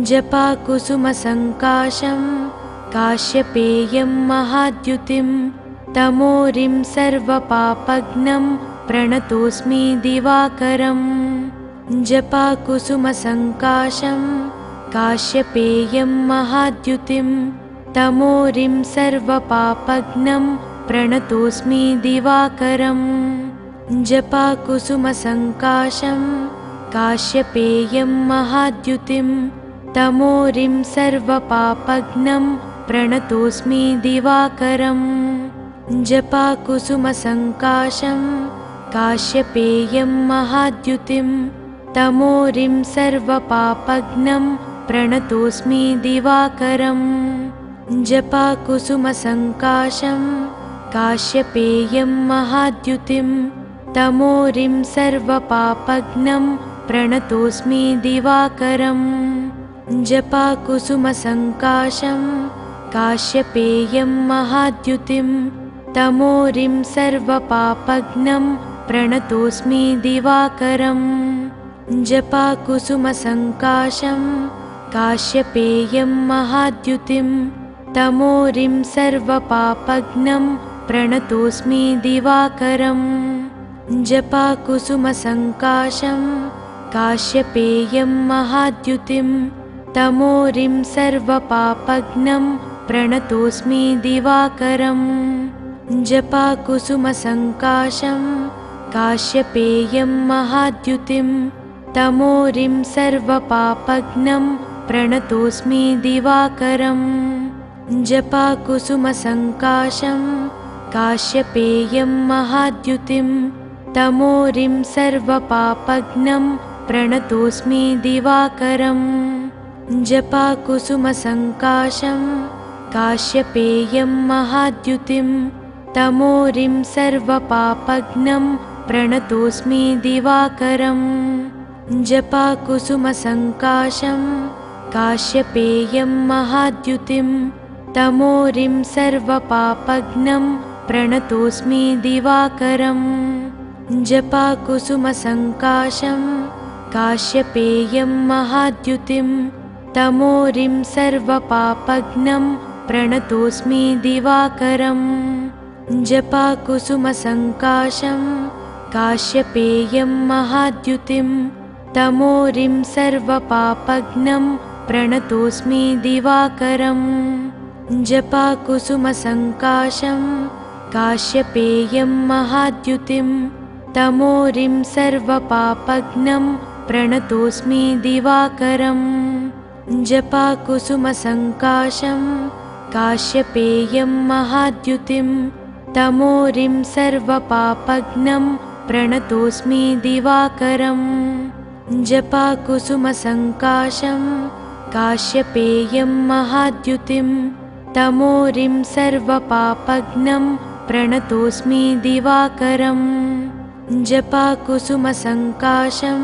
जपाकुसुमसङ्काशं काश्यपेयं महाद्युतिं तमोरिं सर्वपापघ्नं प्रणतोऽस्मि दिवाकरम् जपाकुसुमसङ्काशं काश्यपेयं महाद्युतिं तमोरिं सर्वपापघ्नं प्रणतोऽस्मि दिवाकरम् जपाकुसुमसङ्काशं काश्यपेयं महाद्युतिं तमोरिं सर्वपापघ्नं प्रणतोऽस्मि दिवाकरम् जपाकुसुमसङ्काशं काश्यपेयं महाद्युतिं तमोरिं सर्वपापघ्नं प्रणतोऽस्मि दिवाकरम् जपाकुसुमसङ्काशं काश्यपेयं महाद्युतिं तमोरिं सर्वपापघ्नं प्रणतोऽस्मि दिवाकरम् जपाकुसुमसङ्काशं काश्यपेयं महाद्युतिं तमोरिं सर्वपापघ्नं प्रणतोऽस्मि दिवाकरम् जपाकुसुमसङ्काशं काश्यपेयं महाद्युतिं तमोरिं सर्वपापघ्नं प्रणतोऽस्मि दिवाकरम् जपाकुसुमसङ्काशं काश्यपेयं महाद्युतिं तमोरिं सर्वपापघ्नं प्रणतोऽस्मि दिवाकरम् जपाकुसुमसङ्काशं काश्यपेयं महाद्युतिं तमोरिं सर्वपापघ्नं प्रणतोऽस्मि दिवाकरम् जपाकुसुमसङ्काशं काश्यपेयं महाद्युतिं तमोरिं सर्वपापघ्नं प्रणतोऽस्मि दिवाकरम् जपाकुसुमसङ्काशं काश्यपेयं महाद्युतिं तमोरिं सर्वपापघ्नं प्रणतोऽस्मि दिवाकरम् जपाकुसुमसङ्काशं काश्यपेयं महाद्युतिं तमोरिं सर्वपापघ्नं प्रणतोऽस्मि दिवाकरम् जपाकुसुमसङ्काशं काश्यपेयं महाद्युतिं तमोरिं सर्वपापघ्नं प्रणतोऽस्मि दिवाकरम् जपाकुसुमसङ्काशं काश्यपेयं महाद्युतिं तमोरिं सर्वपापघ्नं प्रणतोऽस्मि दिवाकरम् जपाकुसुमसङ्काशं काश्यपेयं महाद्युतिं तमोरिं सर्वपापघ्नं प्रणतोऽस्मि दिवाकरम् जपाकुसुमसङ्काशं काश्यपेयं महाद्युतिं तमोरिं सर्वपापघ्नं प्रणतोऽस्मि दिवाकरम् जपाकुसुमसङ्काशं काश्यपेयं महाद्युतिं तमोरिं सर्वपापघ्नं प्रणतोऽस्मि दिवाकरम् जपाकुसुमसङ्काशं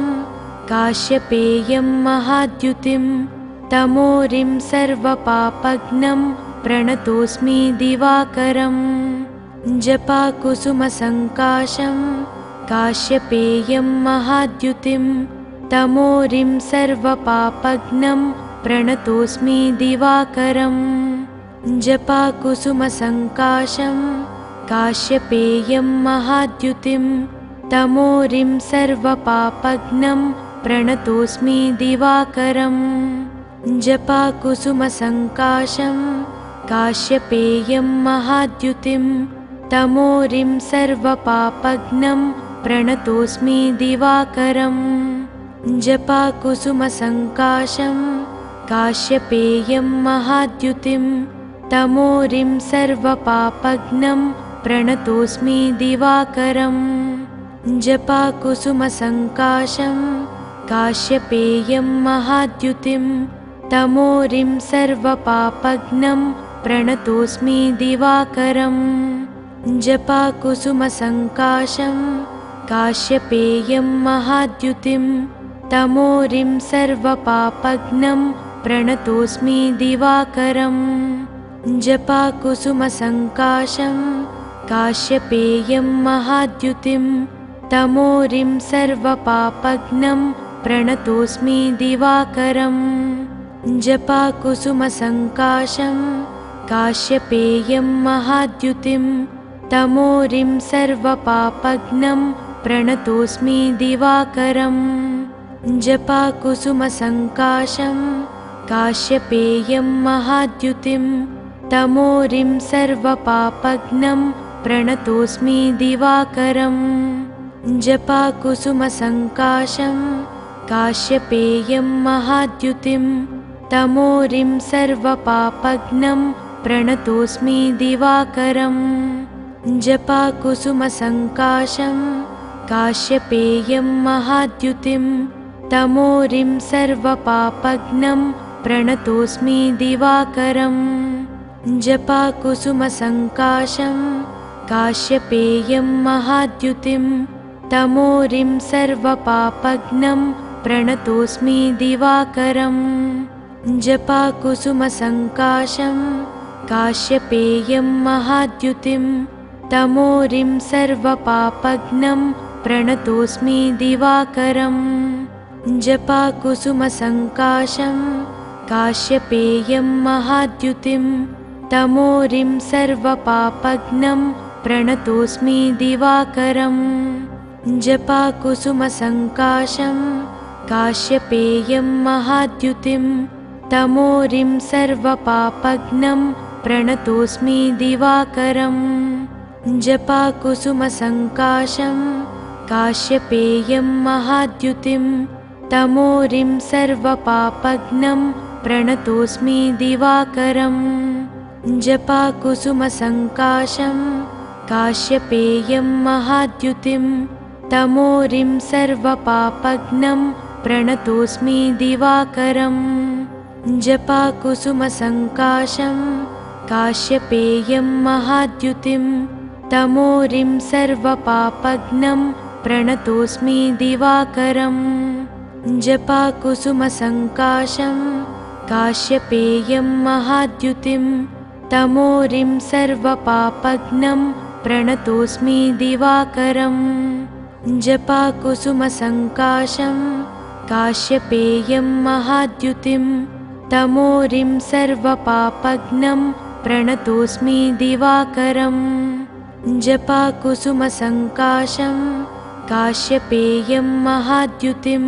काश्यपेयं महाद्युतिं तमोरिं सर्वपापघ्नं प्रणतोऽस्मि दिवाकरम् जपाकुसुमसङ्काशं काश्यपेयं महाद्युतिं तमोरिं सर्वपापघ्नं प्रणतोऽस्मि दिवाकरम् जपाकुसुमसङ्काशं काश्यपेयं महाद्युतिं तमोरिं सर्वपापघ्नं प्रणतोऽस्मि दिवाकरम् जपाकुसुमसङ्काशं काश्यपेयं महाद्युतिं तमोरिं सर्वपापघ्नं प्रणतोऽस्मि दिवाकरम् जपाकुसुमसङ्काशं काश्यपेयं महाद्युतिं तमोरिं सर्वपापघ्नं प्रणतोऽस्मि दिवाकरम् जपाकुसुमसङ्काशं काश्यपेयं महाद्युतिं तमोरिं सर्वपापघ्नं प्रणतोऽस्मि दिवाकरम् जपाकुसुमसङ्काशं काश्यपेयं महाद्युतिं तमोरिं सर्वपापघ्नं प्रणतोऽस्मि दिवाकरम् जपाकुसुमसङ्काशं काश्यपेयं महाद्युतिं तमोरिं सर्वपापघ्नं प्रणतोऽस्मि दिवाकरम् जपाकुसुमसङ्काशं काश्यपेयं महाद्युतिं तमोरिं सर्वपापघ्नं प्रणतोऽस्मि दिवाकरम् जपाकुसुमसङ्काशं काश्यपेयं महाद्युतिं तमोरिं सर्वपापघ्नं प्रणतोऽस्मि दिवाकरम् जपाकुसुमसङ्काशं काश्यपेयं महाद्युतिं तमोरिं सर्वपापघ्नं प्रणतोऽस्मि दिवाकरम् जपाकुसुमसङ्काशं काश्यपेयं महाद्युतिं तमोरिं सर्वपापघ्नं प्रणतोऽस्मि दिवाकरम् जपाकुसुमसङ्काशं काश्यपेयं महाद्युतिं तमोरिं सर्वपापघ्नं प्रणतोऽस्मि दिवाकरम् जपाकुसुमसङ्काशं काश्यपेयं महाद्युतिं तमोरिं सर्वपापघ्नं प्रणतोऽस्मि दिवाकरम् जपाकुसुमसङ्काशं काश्यपेयं महाद्युतिं तमोरिं सर्वपापघ्नं प्रणतोऽस्मि दिवाकरम् जपाकुसुमसङ्काशं काश्यपेयं महाद्युतिं तमोरिं सर्वपापघ्नं प्रणतोऽस्मि दिवाकरम् जपाकुसुमसङ्काशं काश्यपेयं महाद्युतिं तमोरिं सर्वपापघ्नं प्रणतोऽस्मि दिवाकरम् जपाकुसुमसङ्काशं काश्यपेयं महाद्युतिं तमोरिं सर्वपापघ्नं प्रणतोऽस्मि दिवाकरम् जपाकुसुमसङ्काशं काश्यपेयं महाद्युतिं तमोरिं सर्वपापघ्नं प्रणतोऽस्मि दिवाकरम् जपाकुसुमसङ्काशं काश्यपेयं महाद्युतिं तमोरिं सर्वपापघ्नं प्रणतोऽस्मि दिवाकरम् जपाकुसुमसङ्काशं काश्यपेयं महाद्युतिं तमोरिं सर्वपापघ्नं प्रणतोऽस्मि दिवाकरम् जपाकुसुमसङ्काशं काश्यपेयं महाद्युतिं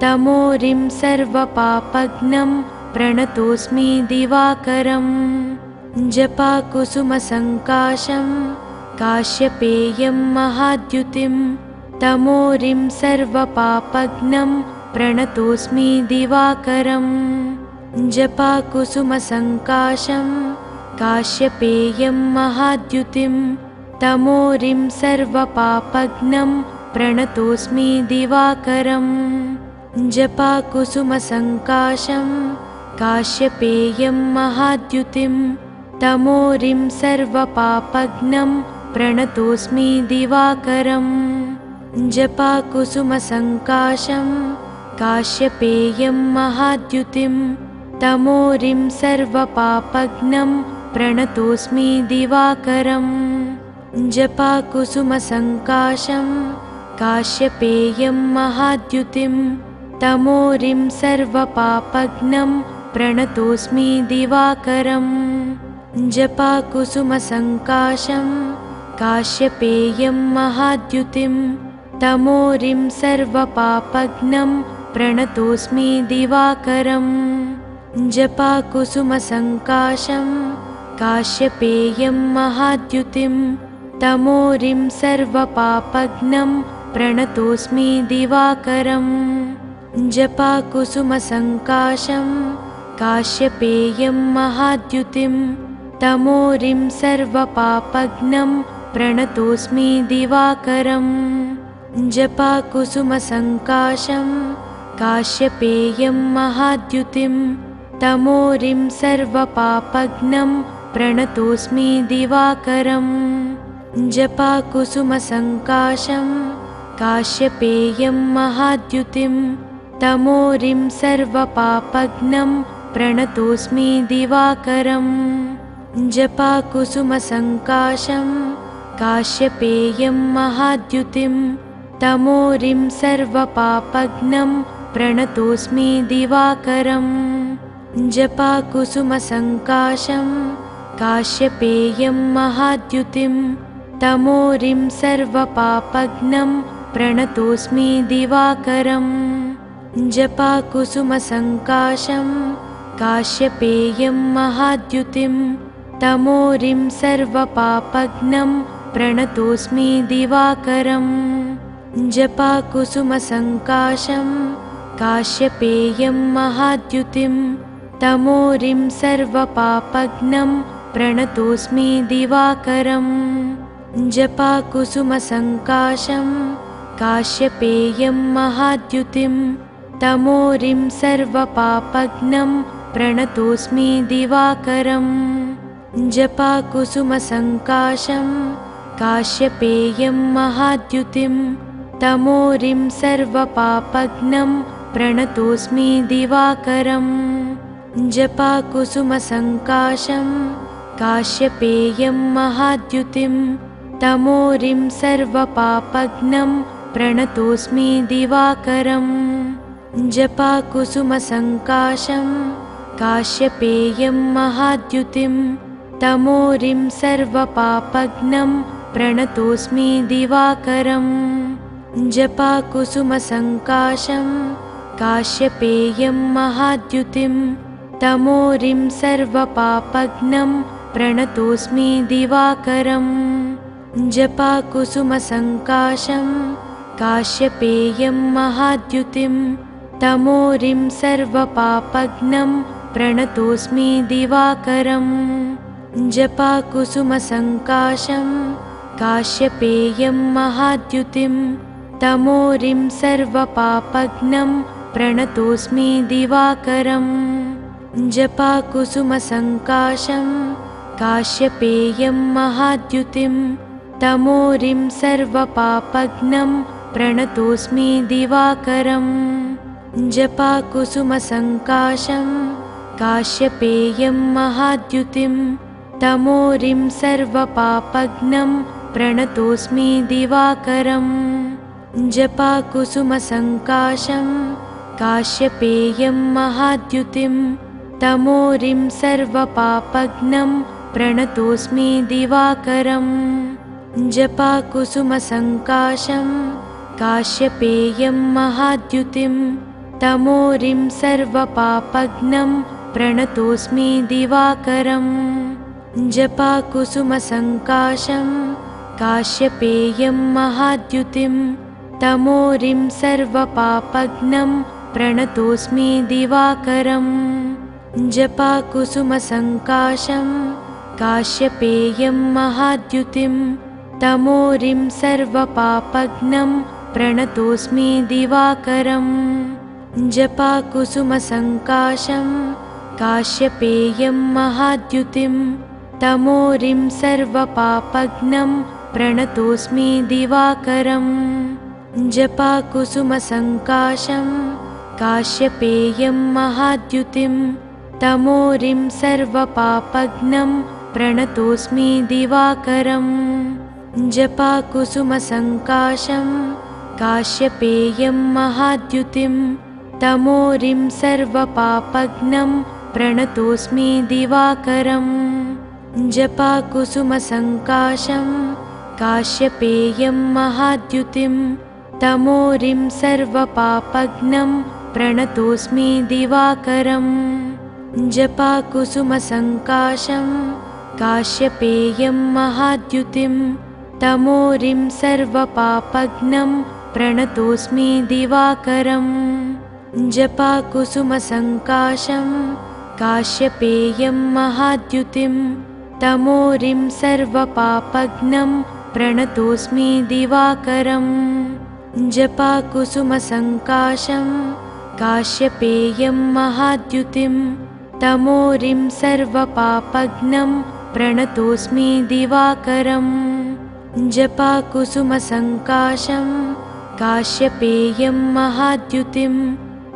तमोरिं सर्वपापघ्नं प्रणतोऽस्मि दिवाकरम् जपाकुसुमसङ्काशं काश्यपेयं महाद्युतिं तमोरिं सर्वपापघ्नं प्रणतोऽस्मि दिवाकरम् जपाकुसुमसङ्काशं काश्यपेयं महाद्युतिं तमोरिं सर्वपापघ्नं प्रणतोऽस्मि दिवाकरम् जपाकुसुमसङ्काशं काश्यपेयं महाद्युतिं तमोरिं सर्वपापघ्नं प्रणतोऽस्मि दिवाकरम् जपाकुसुमसङ्काशं काश्यपेयं महाद्युतिं तमोरिं सर्वपापघ्नं प्रणतोऽस्मि दिवाकरम् जपाकुसुमसङ्काशं काश्यपेयं महाद्युतिं तमोरिं सर्वपापघ्नं प्रणतोऽस्मि दिवाकरम् जपाकुसुमसङ्काशं काश्यपेयं महाद्युतिं तमोरिं सर्वपापघ्नं प्रणतोऽस्मि दिवाकरम् जपाकुसुमसङ्काशं काश्यपेयं महाद्युतिं तमोरिं सर्वपापघ्नं प्रणतोऽस्मि दिवाकरम् जपाकुसुमसङ्काशं काश्यपेयं महाद्युतिं तमोरिं सर्वपापघ्नं प्रणतोऽस्मि दिवाकरम् जपाकुसुमसङ्काशं काश्यपेयं महाद्युतिं तमोरिं सर्वपापघ्नं प्रणतोऽस्मि दिवाकरम् जपाकुसुमसङ्काशं काश्यपेयं महाद्युतिं तमोरिं सर्वपापघ्नं प्रणतोऽस्मि दिवाकरम् जपाकुसुमसङ्काशं काश्यपेयं महाद्युतिं तमोरिं सर्वपापघ्नं प्रणतोऽस्मि दिवाकरम् जपाकुसुमसङ्काशं काश्यपेयं महाद्युतिं तमोरिं सर्वपापघ्नं प्रणतोऽस्मि दिवाकरम् जपाकुसुमसङ्काशं काश्यपेयं महाद्युतिं तमोरिं सर्वपापघ्नं प्रणतोऽस्मि दिवाकरम् जपाकुसुमसङ्काशं काश्यपेयं महाद्युतिं तमोरिं सर्वपापघ्नं प्रणतोऽस्मि दिवाकरम् जपाकुसुमसङ्काशं काश्यपेयं महाद्युतिं तमोरिं सर्वपापघ्नं प्रणतोऽस्मि दिवाकरम् जपाकुसुमसङ्काशं काश्यपेयं महाद्युतिं तमोरिं सर्वपापघ्नं प्रणतोऽस्मि दिवाकरम् जपाकुसुमसङ्काशं काश्यपेयं महाद्युतिं तमोरिं सर्वपापघ्नं प्रणतोऽस्मि दिवाकरम् जपाकुसुमसङ्काशं काश्यपेयं महाद्युतिं तमोरिं सर्वपापघ्नं प्रणतोऽस्मि दिवाकरम् जपाकुसुमसङ्काशं काश्यपेयं महाद्युतिं तमोरिं सर्वपापघ्नं प्रणतोऽस्मि दिवाकरम् जपाकुसुमसङ्काशं काश्यपेयं महाद्युतिं तमोरिं सर्वपापघ्नं प्रणतोऽस्मि दिवाकरम् जपाकुसुमसङ्काशं काश्यपेयं महाद्युतिं तमोरिं सर्वपापघ्नं प्रणतोऽस्मि दिवाकरम् जपाकुसुमसङ्काशं काश्यपेयं महाद्युतिं तमोरिं सर्वपापघ्नं प्रणतोऽस्मि दिवाकरम् जपाकुसुमसङ्काशं काश्यपेयं महाद्युतिं तमोरिं सर्वपापघ्नं प्रणतोऽस्मि दिवाकरम् जपाकुसुमसङ्काशं काश्यपेयं महाद्युतिं तमोरिं सर्वपापघ्नं प्रणतोऽस्मि दिवाकरम् जपाकुसुमसङ्काशं काश्यपेयं महाद्युतिं तमोरिं सर्वपापघ्नं प्रणतोऽस्मि दिवाकरम् जपाकुसुमसङ्काशं काश्यपेयं महाद्युतिं तमोरिं सर्वपापघ्नं प्रणतोऽस्मि दिवाकरम् जपाकुसुमसङ्काशं काश्यपेयं महाद्युतिं तमोरिं सर्वपापघ्नं प्रणतोऽस्मि दिवाकरम् जपाकुसुमसङ्काशं काश्यपेयं महाद्युतिं तमोरिं सर्वपापघ्नं प्रणतोऽस्मि दिवाकरम् जपाकुसुमसङ्काशं काश्यपेयं महाद्युतिं तमोरिं सर्वपापघ्नं प्रणतोऽस्मि दिवाकरम् जपाकुसुमसङ्काशं काश्यपेयं महाद्युतिं तमोरिं सर्वपापघ्नं प्रणतोऽस्मि दिवाकरम् जपाकुसुमसङ्काशं काश्यपेयं महाद्युतिं तमोरिं सर्वपापघ्नं प्रणतोऽस्मि दिवाकरम् जपाकुसुमसङ्काशं काश्यपेयं महाद्युतिं तमोरिं सर्वपापघ्नं प्रणतोऽस्मि दिवाकरम् जपाकुसुमसङ्काशं काश्यपेयं महाद्युतिं तमोरिं सर्वपापघ्नं प्रणतोऽस्मि दिवाकरम् जपाकुसुमसङ्काशं काश्यपेयं महाद्युतिं तमोरिं सर्वपापघ्नं प्रणतोऽस्मि दिवाकरम् जपाकुसुमसङ्काशं काश्यपेयं महाद्युतिं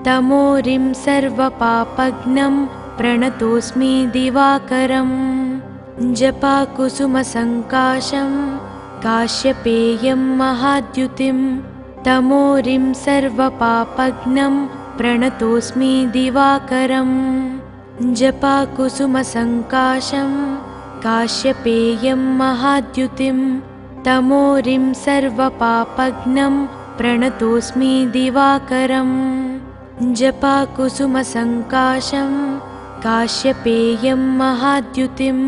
तमोरिं सर्वपापघ्नं प्रणतोऽस्मि दिवाकरम् जपाकुसुमसङ्काशं काश्यपेयं महाद्युतिं तमोरिं सर्वपापघ्नं प्रणतोऽस्मि दिवाकरम् जपाकुसुमसङ्काशं काश्यपेयं महाद्युतिं तमोरिं सर्वपापघ्नं प्रणतोऽस्मि दिवाकरम् जपाकुसुमसङ्काशं काश्यपेयं महाद्युतिं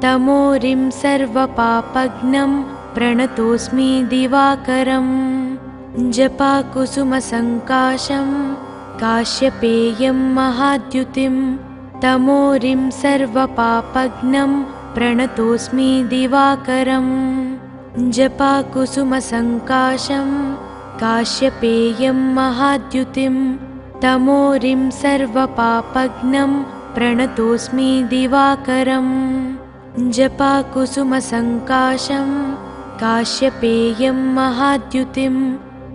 तमोरिं सर्वपापघ्नं प्रणतोऽस्मि दिवाकरम् जपाकुसुमसङ्काशं काश्यपेयं महाद्युतिं तमोरिं सर्वपापघ्नं प्रणतोऽस्मि दिवाकरम् जपाकुसुमसङ्काशं काश्यपेयं महाद्युतिं तमोरिं सर्वपापघ्नं प्रणतोऽस्मि दिवाकरम् जपाकुसुमसङ्काशं काश्यपेयं महाद्युतिं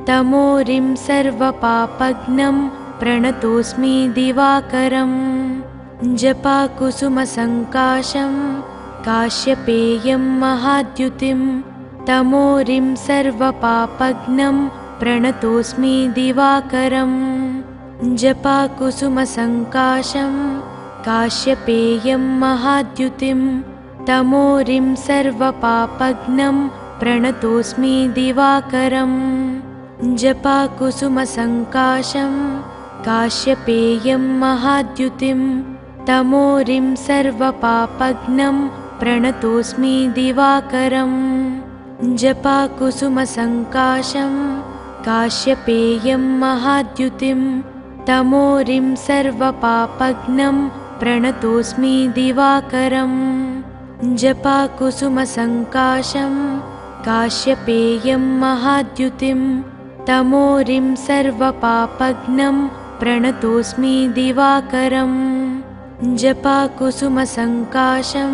तमोरिं सर्वपापघ्नं प्रणतोऽस्मि दिवाकरम् जपाकुसुमसङ्काशं काश्यपेयं महाद्युतिं तमोरिं सर्वपापघ्नं प्रणतोऽस्मि दिवाकरम् जपाकुसुमसङ्काशं काश्यपेयं महाद्युतिं तमोरिं सर्वपापघ्नं प्रणतोऽस्मि दिवाकरम् जपाकुसुमसङ्काशं काश्यपेयं महाद्युतिं तमोरिं सर्वपापघ्नं प्रणतोऽस्मि दिवाकरम् जपाकुसुमसङ्काशं काश्यपेयं महाद्युतिं तमोरिं सर्वपापघ्नं प्रणतोऽस्मि दिवाकरम् जपाकुसुमसङ्काशं काश्यपेयं महाद्युतिं तमोरिं सर्वपापघ्नं प्रणतोऽस्मि दिवाकरम् जपाकुसुमसङ्काशं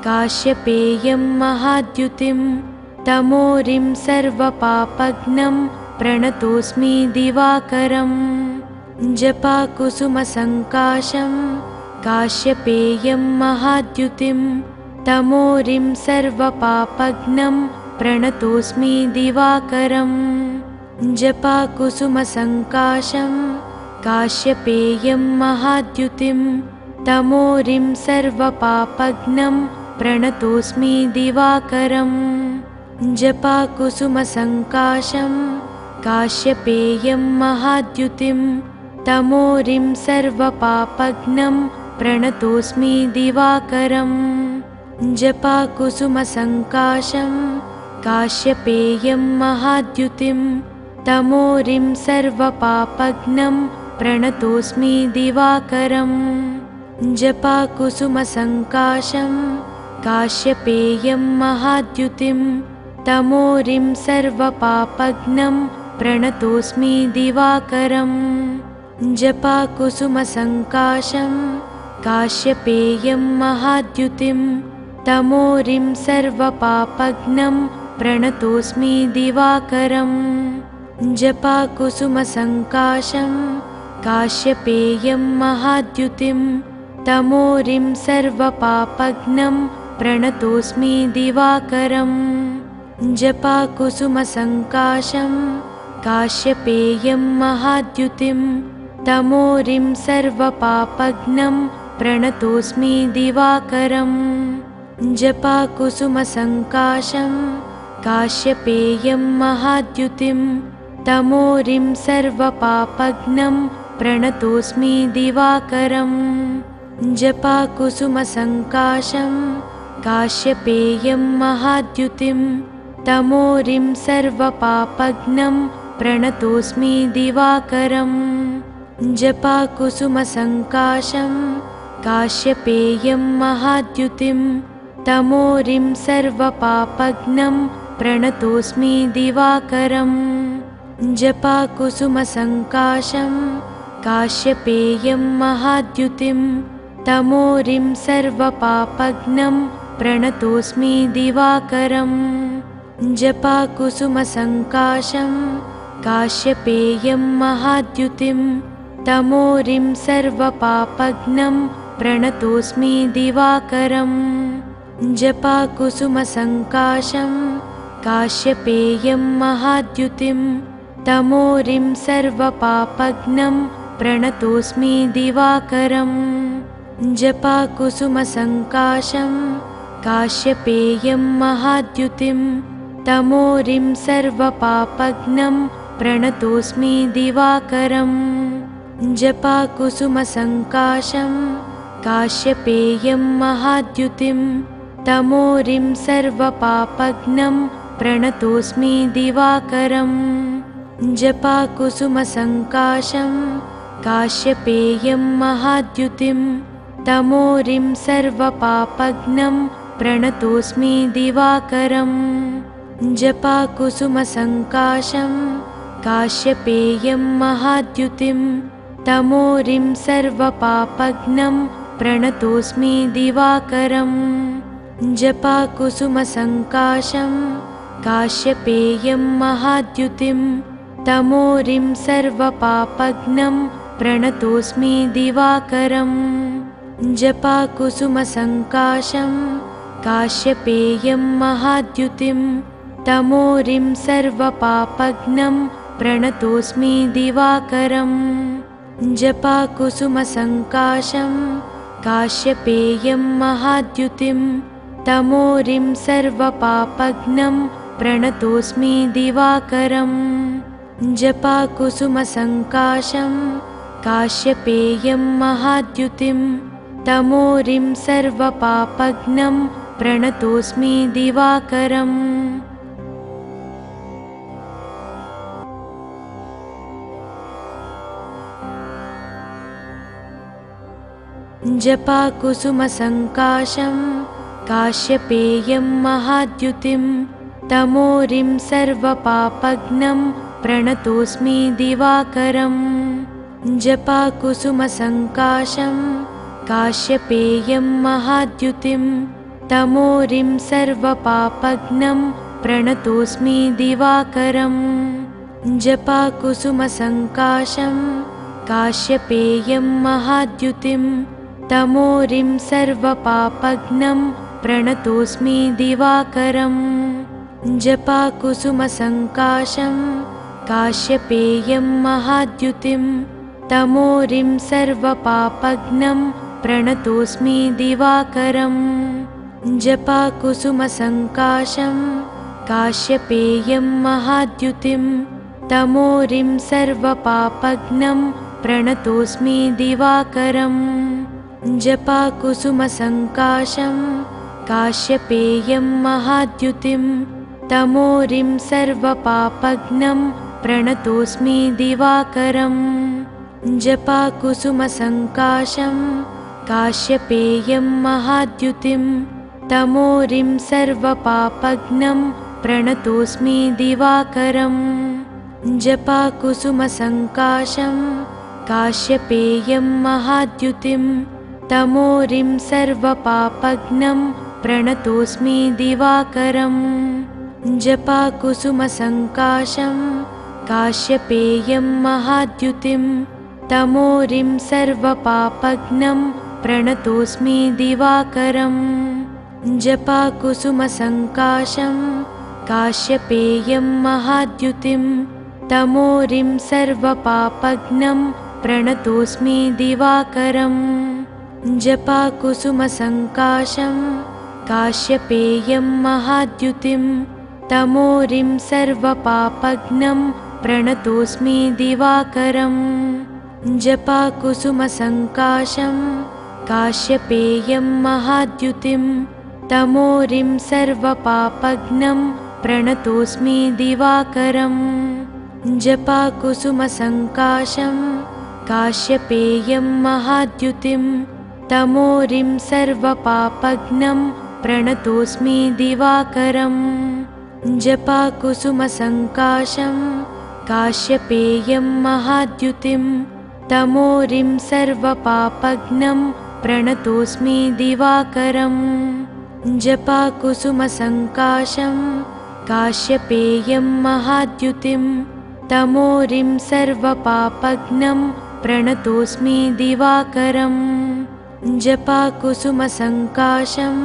काश्यपेयं महाद्युतिं तमोरिं सर्वपापघ्नं प्रणतोऽस्मि दिवाकरम् जपाकुसुमसङ्काशं काश्यपेयं महाद्युतिं तमोरिं सर्वपापघ्नं प्रणतोऽस्मि दिवाकरम् जपाकुसुमसङ्काशं काश्यपेयं महाद्युतिं तमोरिं सर्वपापघ्नं प्रणतोऽस्मि दिवाकरम् जपाकुसुमसङ्काशं काश्यपेयं महाद्युतिं तमोरिं सर्वपापघ्नं प्रणतोऽस्मि दिवाकरम् जपाकुसुमसङ्काशं काश्यपेयं महाद्युतिं तमोरिं सर्वपापघ्नं प्रणतोऽस्मि दिवाकरम् जपाकुसुमसङ्काशं काश्यपेयं महाद्युतिं तमोरिं सर्वपापघ्नं प्रणतोऽस्मि दिवाकरम् जपाकुसुमसङ्काशं काश्यपेयं महाद्युतिं तमोरिं सर्वपापघ्नं प्रणतोऽस्मि दिवाकरम् जपाकुसुमसङ्काशं काश्यपेयं महाद्युतिं तमोरिं सर्वपापघ्नं प्रणतोऽस्मि दिवाकरम् जपाकुसुमसङ्काशं काश्यपेयं महाद्युतिं तमोरिं सर्वपापघ्नं प्रणतोऽस्मि दिवाकरम् जपाकुसुमसङ्काशं काश्यपेयं महाद्युतिं तमोरिं सर्वपापघ्नं प्रणतोऽस्मि दिवाकरम् जपाकुसुमसङ्काशं काश्यपेयं महाद्युतिं तमोरिं सर्वपापघ्नं प्रणतोऽस्मि दिवाकरम् जपाकुसुमसङ्काशं काश्यपेयं महाद्युतिं तमोरिं सर्वपापघ्नं प्रणतोऽस्मि दिवाकरम् जपाकुसुमसङ्काशं काश्यपेयं महाद्युतिं तमोरिं सर्वपापघ्नं प्रणतोऽस्मि दिवाकरम् जपाकुसुमसङ्काशं काश्यपेयं महाद्युतिं तमोरिं सर्वपापघ्नं प्रणतोऽस्मि दिवाकरम् जपाकुसुमसङ्काशं काश्यपेयं महाद्युतिं तमोरिं सर्वपापघ्नं प्रणतोऽस्मि दिवाकरम् जपाकुसुमसङ्काशं काश्यपेयं महाद्युतिं तमोरिं सर्वपापघ्नं प्रणतोऽस्मि दिवाकरम् जपाकुसुमसङ्काशं काश्यपेयं महाद्युतिं तमोरिं सर्वपापघ्नं प्रणतोऽस्मि दिवाकरम् जपाकुसुमसङ्काशं काश्यपेयं महाद्युतिं तमोरिं सर्वपापघ्नं प्रणतोऽस्मि दिवाकरम् जपाकुसुमसङ्काशं काश्यपेयं महाद्युतिं तमोरिं सर्वपापघ्नं प्रणतोऽस्मि दिवाकरम् जपाकुसुमसङ्काशं काश्यपेयं महाद्युतिं तमोरिं सर्वपापघ्नं प्रणतोऽस्मि दिवाकरम् जपाकुसुमसङ्काशं काश्यपेयं महाद्युतिं तमोरिं सर्वपापघ्नं प्रणतोऽस्मि दिवाकरम् जपाकुसुमसङ्काशं काश्यपेयं महाद्युतिं तमोरिं सर्वपापघ्नं प्रणतोऽस्मि दिवाकरम् जपाकुसुमसङ्काशं काश्यपेयं महाद्युतिं तमोरिं सर्वपापघ्नं प्रणतोऽस्मि दिवाकरम् जपाकुसुमसङ्काशं काश्यपेयं महाद्युतिं तमोरिं सर्वपापघ्नं प्रणतोऽस्मि दिवाकरम् जपाकुसुमसङ्काशं काश्यपेयं महाद्युतिं तमोरिं सर्वपापघ्नं प्रणतोऽस्मि दिवाकरम् जपाकुसुमसङ्काशं काश्यपेयं महाद्युतिं तमोरिं सर्वपापघ्नं प्रणतोऽस्मि दिवाकरम् जपाकुसुमसङ्काशं काश्यपेयं महाद्युतिं तमोरिं सर्वपापघ्नं प्रणतोऽस्मि दिवाकरम् जपाकुसुमसङ्काशं काश्यपेयं महाद्युतिं तमोरिं सर्वपापघ्नं प्रणतोऽस्मि दिवाकरम् जपाकुसुमसङ्काशं काश्यपेयं महाद्युतिं तमोरिं सर्वपापघ्नं प्रणतोऽस्मि दिवाकरम् जपाकुसुमसङ्काशं काश्यपेयं महाद्युतिं तमोरिं सर्वपापघ्नं प्रणतोऽस्मि दिवाकरम् जपाकुसुमसङ्काशं काश्यपेयं महाद्युतिं तमोरिं सर्वपापघ्नं प्रणतोऽस्मि दिवाकरम् जपाकुसुमसङ्काशं काश्यपेयं महाद्युतिं तमोरिं सर्वपापघ्नं प्रणतोऽस्मि दिवाकरम् जपाकुसुमसङ्काशं काश्यपेयं महाद्युतिं तमोरिं सर्वपापघ्नं प्रणतोऽस्मि दिवाकरम् जपाकुसुमसङ्काशं काश्यपेयं महाद्युतिं तमोरिं सर्वपापघ्नं प्रणतोऽस्मि दिवाकरम् जपाकुसुमसङ्काशं काश्यपेयं महाद्युतिं तमोरिं सर्वपापघ्नं प्रणतोऽस्मि दिवाकरम् जपाकुसुमसङ्काशं काश्यपेयं महाद्युतिं तमोरिं सर्वपापघ्नं प्रणतोऽस्मि दिवाकरम् जपाकुसुमसङ्काशं काश्यपेयं महाद्युतिं तमोरिं सर्वपापघ्नं प्रणतोऽस्मि दिवाकरम् जपाकुसुमसङ्काशं काश्यपेयं महाद्युतिं तमोरिं सर्वपापघ्नं प्रणतोऽस्मि दिवाकरम् जपाकुसुमसङ्काशं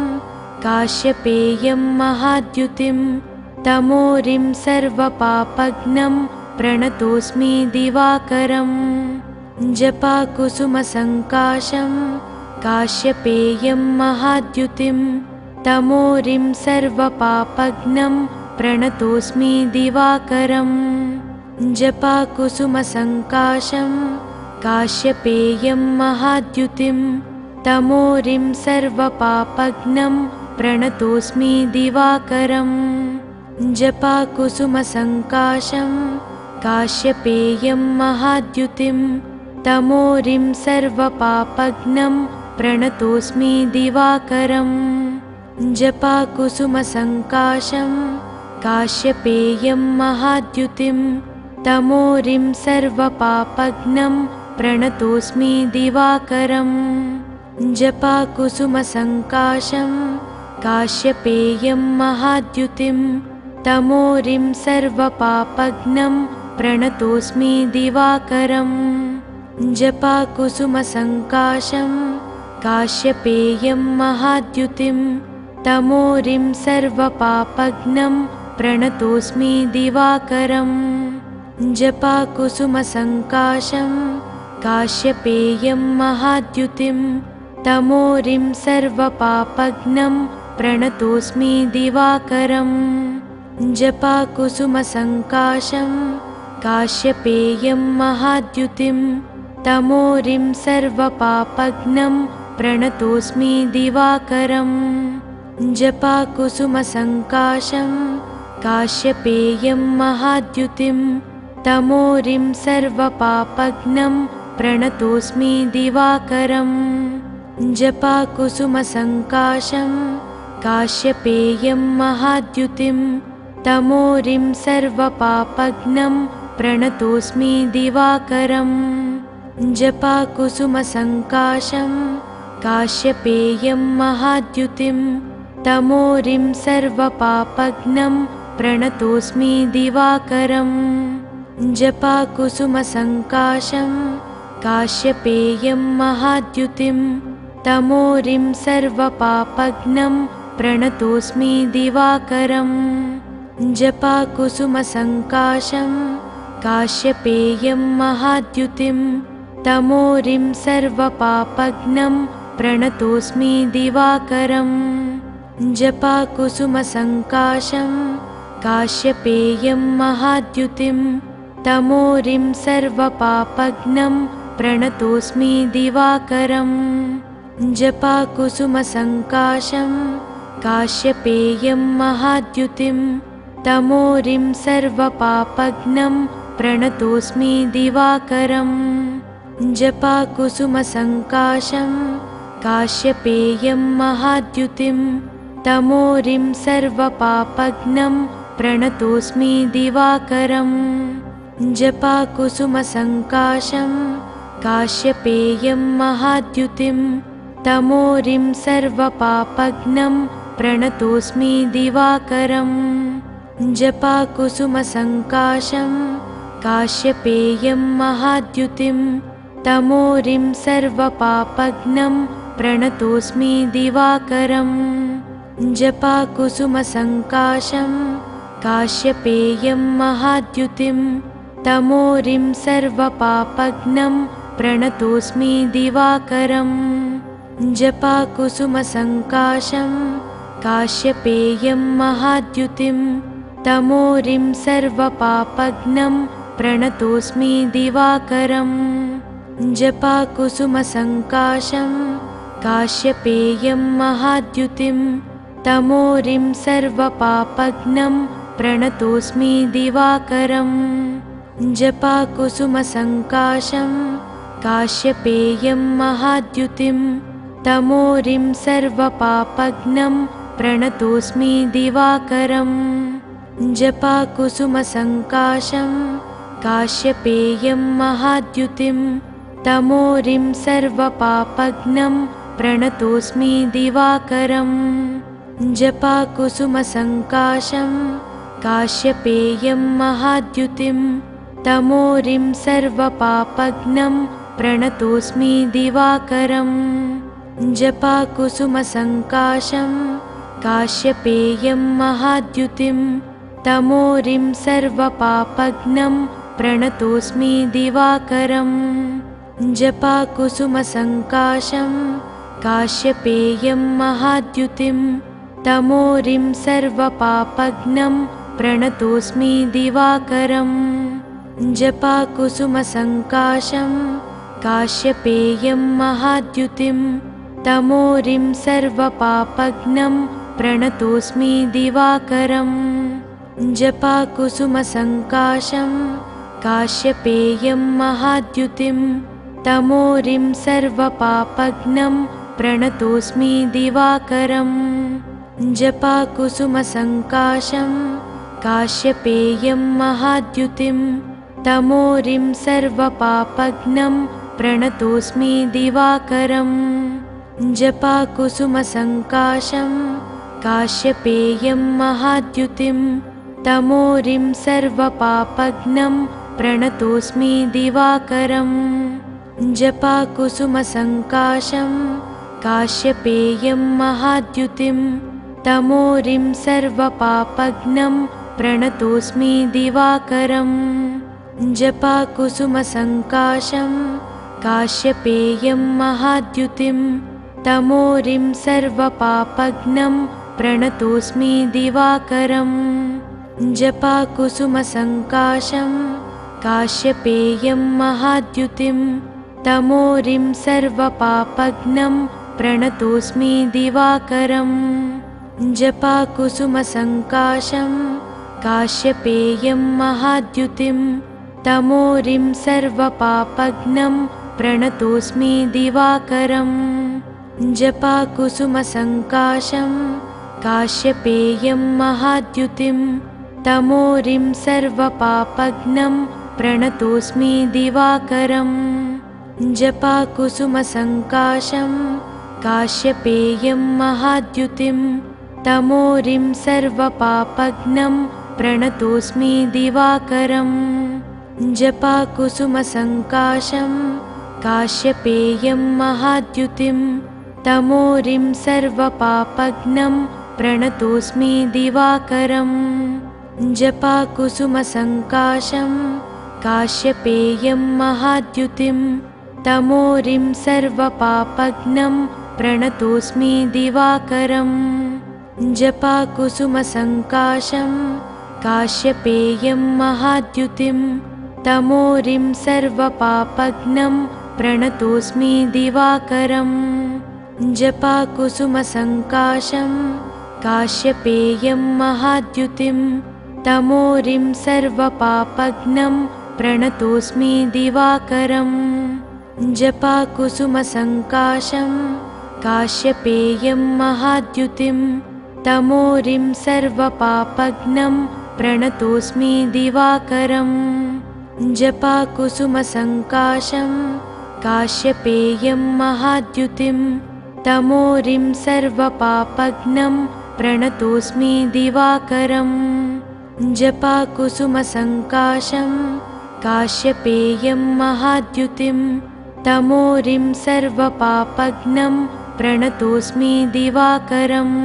काश्यपेयं महाद्युतिं तमोरिं सर्वपापघ्नं प्रणतोऽस्मि दिवाकरम् जपाकुसुमसङ्काशं काश्यपेयं महाद्युतिं तमोरिं सर्वपापघ्नं प्रणतोऽस्मि दिवाकरम् जपाकुसुमसङ्काशं काश्यपेयं महाद्युतिं तमोरिं सर्वपापघ्नं प्रणतोऽस्मि दिवाकरम् जपाकुसुमसङ्काशं काश्यपेयं महाद्युतिं तमोरिं सर्वपापघ्नं प्रणतोऽस्मि दिवाकरम् जपाकुसुमसङ्काशं काश्यपेयं महाद्युतिं तमोरिं सर्वपापघ्नं प्रणतोऽस्मि दिवाकरम् जपाकुसुमसङ्काशं काश्यपेयं महाद्युतिं तमोरिं सर्वपापघ्नं प्रणतोऽस्मि दिवाकरम् जपाकुसुमसङ्काशं काश्यपेयं महाद्युतिं तमोरिं सर्वपापघ्नं प्रणतोऽस्मि दिवाकरम् जपाकुसुमसङ्काशं काश्यपेयं महाद्युतिं तमोरिं सर्वपापघ्नं प्रणतोऽस्मि दिवाकरम् जपाकुसुमसङ्काशं काश्यपेयं महाद्युतिं तमोरिं सर्वपापघ्नं प्रणतोऽस्मि दिवाकरम् जपाकुसुमसङ्काशं काश्यपेयं महाद्युतिं तमोरिं सर्वपापघ्नं प्रणतोऽस्मि दिवाकरम् जपाकुसुमसङ्काशं काश्यपेयं महाद्युतिं तमोरिं सर्वपापघ्नं प्रणतोऽस्मि दिवाकरम् जपाकुसुमसङ्काशं काश्यपेयं महाद्युतिं तमोरिं सर्वपापघ्नं प्रणतोऽस्मि दिवाकरम् जपाकुसुमसङ्काशं काश्यपेयं महाद्युतिं तमोरिं सर्वपापघ्नं प्रणतोऽस्मि दिवाकरम् जपाकुसुमसङ्काशं काश्यपेयं महाद्युतिं तमोरिं सर्वपापघ्नं प्रणतोऽस्मि दिवाकरम् जपाकुसुमसङ्काशं काश्यपेयं महाद्युतिं तमोरिं सर्वपापघ्नं प्रणतोऽस्मि दिवाकरम् जपाकुसुमसङ्काशं काश्यपेयं महाद्युतिं तमोरिं सर्वपापघ्नं प्रणतोऽस्मि दिवाकरम् जपाकुसुमसङ्काशं काश्यपेयं महाद्युतिं तमोरिं सर्वपापघ्नं प्रणतोऽस्मि दिवाकरम् जपाकुसुमसङ्काशं काश्यपेयं महाद्युतिं तमोरिं सर्वपापघ्नं प्रणतोऽस्मि दिवाकरम् जपाकुसुमसङ्काशं काश्यपेयं महाद्युतिं तमोरिं सर्वपापघ्नं प्रणतोऽस्मि दिवाकरम् जपाकुसुमसङ्काशं काश्यपेयं महाद्युतिं तमोरिं सर्वपापघ्नं प्रणतोऽस्मि दिवाकरम् जपाकुसुमसङ्काशं काश्यपेयं महाद्युतिं तमोरिं सर्वपापघ्नं प्रणतोऽस्मि दिवाकरम् जपाकुसुमसङ्काशं काश्यपेयं महाद्युतिं तमोरिं सर्वपापघ्नं प्रणतोऽस्मि दिवाकरम् जपाकुसुमसङ्काशं काश्यपेयं महाद्युतिं तमोरिं सर्वपापघ्नं प्रणतोऽस्मि दिवाकरम् जपाकुसुमसङ्काशं काश्यपेयं महाद्युतिं तमोरिं सर्वपापघ्नं प्रणतोऽस्मि दिवाकरम् जपाकुसुमसङ्काशं काश्यपेयं महाद्युतिं तमोरिं सर्वपापघ्नं प्रणतोऽस्मि दिवाकरम् जपाकुसुमसङ्काशं काश्यपेयं महाद्युतिं तमोरिं सर्वपापघ्नं प्रणतोऽस्मि दिवाकरम् जपाकुसुमसङ्काशं काश्यपेयं महाद्युतिं तमोरिं सर्वपापघ्नं प्रणतोऽस्मि दिवाकरम् जपाकुसुमसङ्काशं काश्यपेयं महाद्युतिं तमोरिं सर्वपापघ्नं प्रणतोऽस्मि दिवाकरम् जपाकुसुमसङ्काशं काश्यपेयं महाद्युतिं तमोरिं सर्वपापघ्नं प्रणतोऽस्मि दिवाकरम् जपाकुसुमसङ्काशं काश्यपेयं महाद्युतिं तमोरिं सर्वपापघ्नं प्रणतोऽस्मि दिवाकरम् जपाकुसुमसङ्काशं काश्यपेयं महाद्युतिं तमोरिं सर्वपापघ्नं प्रणतोऽस्मि दिवाकरम् जपाकुसुमसङ्काशं काश्यपेयं महाद्युतिं तमोरिं सर्वपापघ्नं प्रणतोऽस्मि दिवाकरम् जपाकुसुमसङ्काशं काश्यपेयं महाद्युतिं तमोरिं सर्वपापघ्नं प्रणतोऽस्मि दिवाकरम् जपाकुसुमसङ्काशं काश्यपेयं महाद्युतिं तमोरिं सर्वपापघ्नं प्रणतोऽस्मि दिवाकरम् जपाकुसुमसङ्काशं काश्यपेयं महाद्युतिं तमोरिं सर्वपापघ्नं प्रणतोऽस्मि दिवाकरम् जपाकुसुमसङ्काशं काश्यपेयं महाद्युतिं तमोरिं सर्वपापघ्नं प्रणतोऽस्मि दिवाकरम् जपाकुसुमसङ्काशं काश्यपेयं महाद्युतिं तमोरिं सर्वपापघ्नं प्रणतोऽस्मि दिवाकरम् जपाकुसुमसङ्काशं काश्यपेयं महाद्युतिं तमोरिं सर्वपापघ्नं प्रणतोऽस्मि दिवाकरम् जपाकुसुमसङ्काशं काश्यपेयं महाद्युतिं तमोरिं सर्वपापघ्नं प्रणतोऽस्मि दिवाकरम् जपाकुसुमसङ्काशं काश्यपेयं महाद्युतिं तमोरिं सर्वपापघ्नं प्रणतोऽस्मि दिवाकरम् जपाकुसुमसङ्काशं काश्यपेयं महाद्युतिं तमोरिं सर्वपापघ्नं प्रणतोऽस्मि दिवाकरम् जपाकुसुमसङ्काशं काश्यपेयं महाद्युतिं तमोरिं सर्वपापघ्नं प्रणतोऽस्मि दिवाकरम् जपाकुसुमसङ्काशं काश्यपेयं महाद्युतिं तमोरिं सर्वपापघ्नं प्रणतोऽस्मि दिवाकरम् जपाकुसुमसङ्काशं काश्यपेयं महाद्युतिं तमोरिं सर्वपापघ्नं प्रणतोऽस्मि दिवाकरम्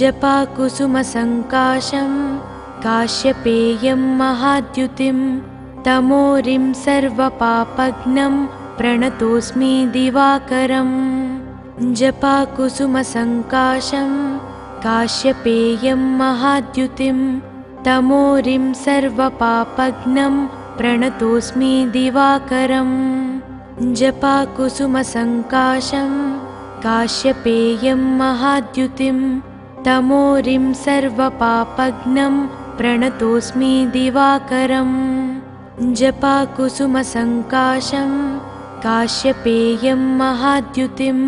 जपाकुसुमसङ्काशं काश्यपेयं महाद्युतिं तमोरिं सर्वपापघ्नं प्रणतोऽस्मि दिवाकरम् जपाकुसुमसङ्काशं काश्यपेयं महाद्युतिं तमोरिं सर्वपापघ्नं प्रणतोऽस्मि दिवाकरम् जपाकुसुमसङ्काशं काश्यपेयं महाद्युतिं तमोरिं सर्वपापघ्नं प्रणतोऽस्मि दिवाकरम् जपाकुसुमसङ्काशं काश्यपेयं महाद्युतिं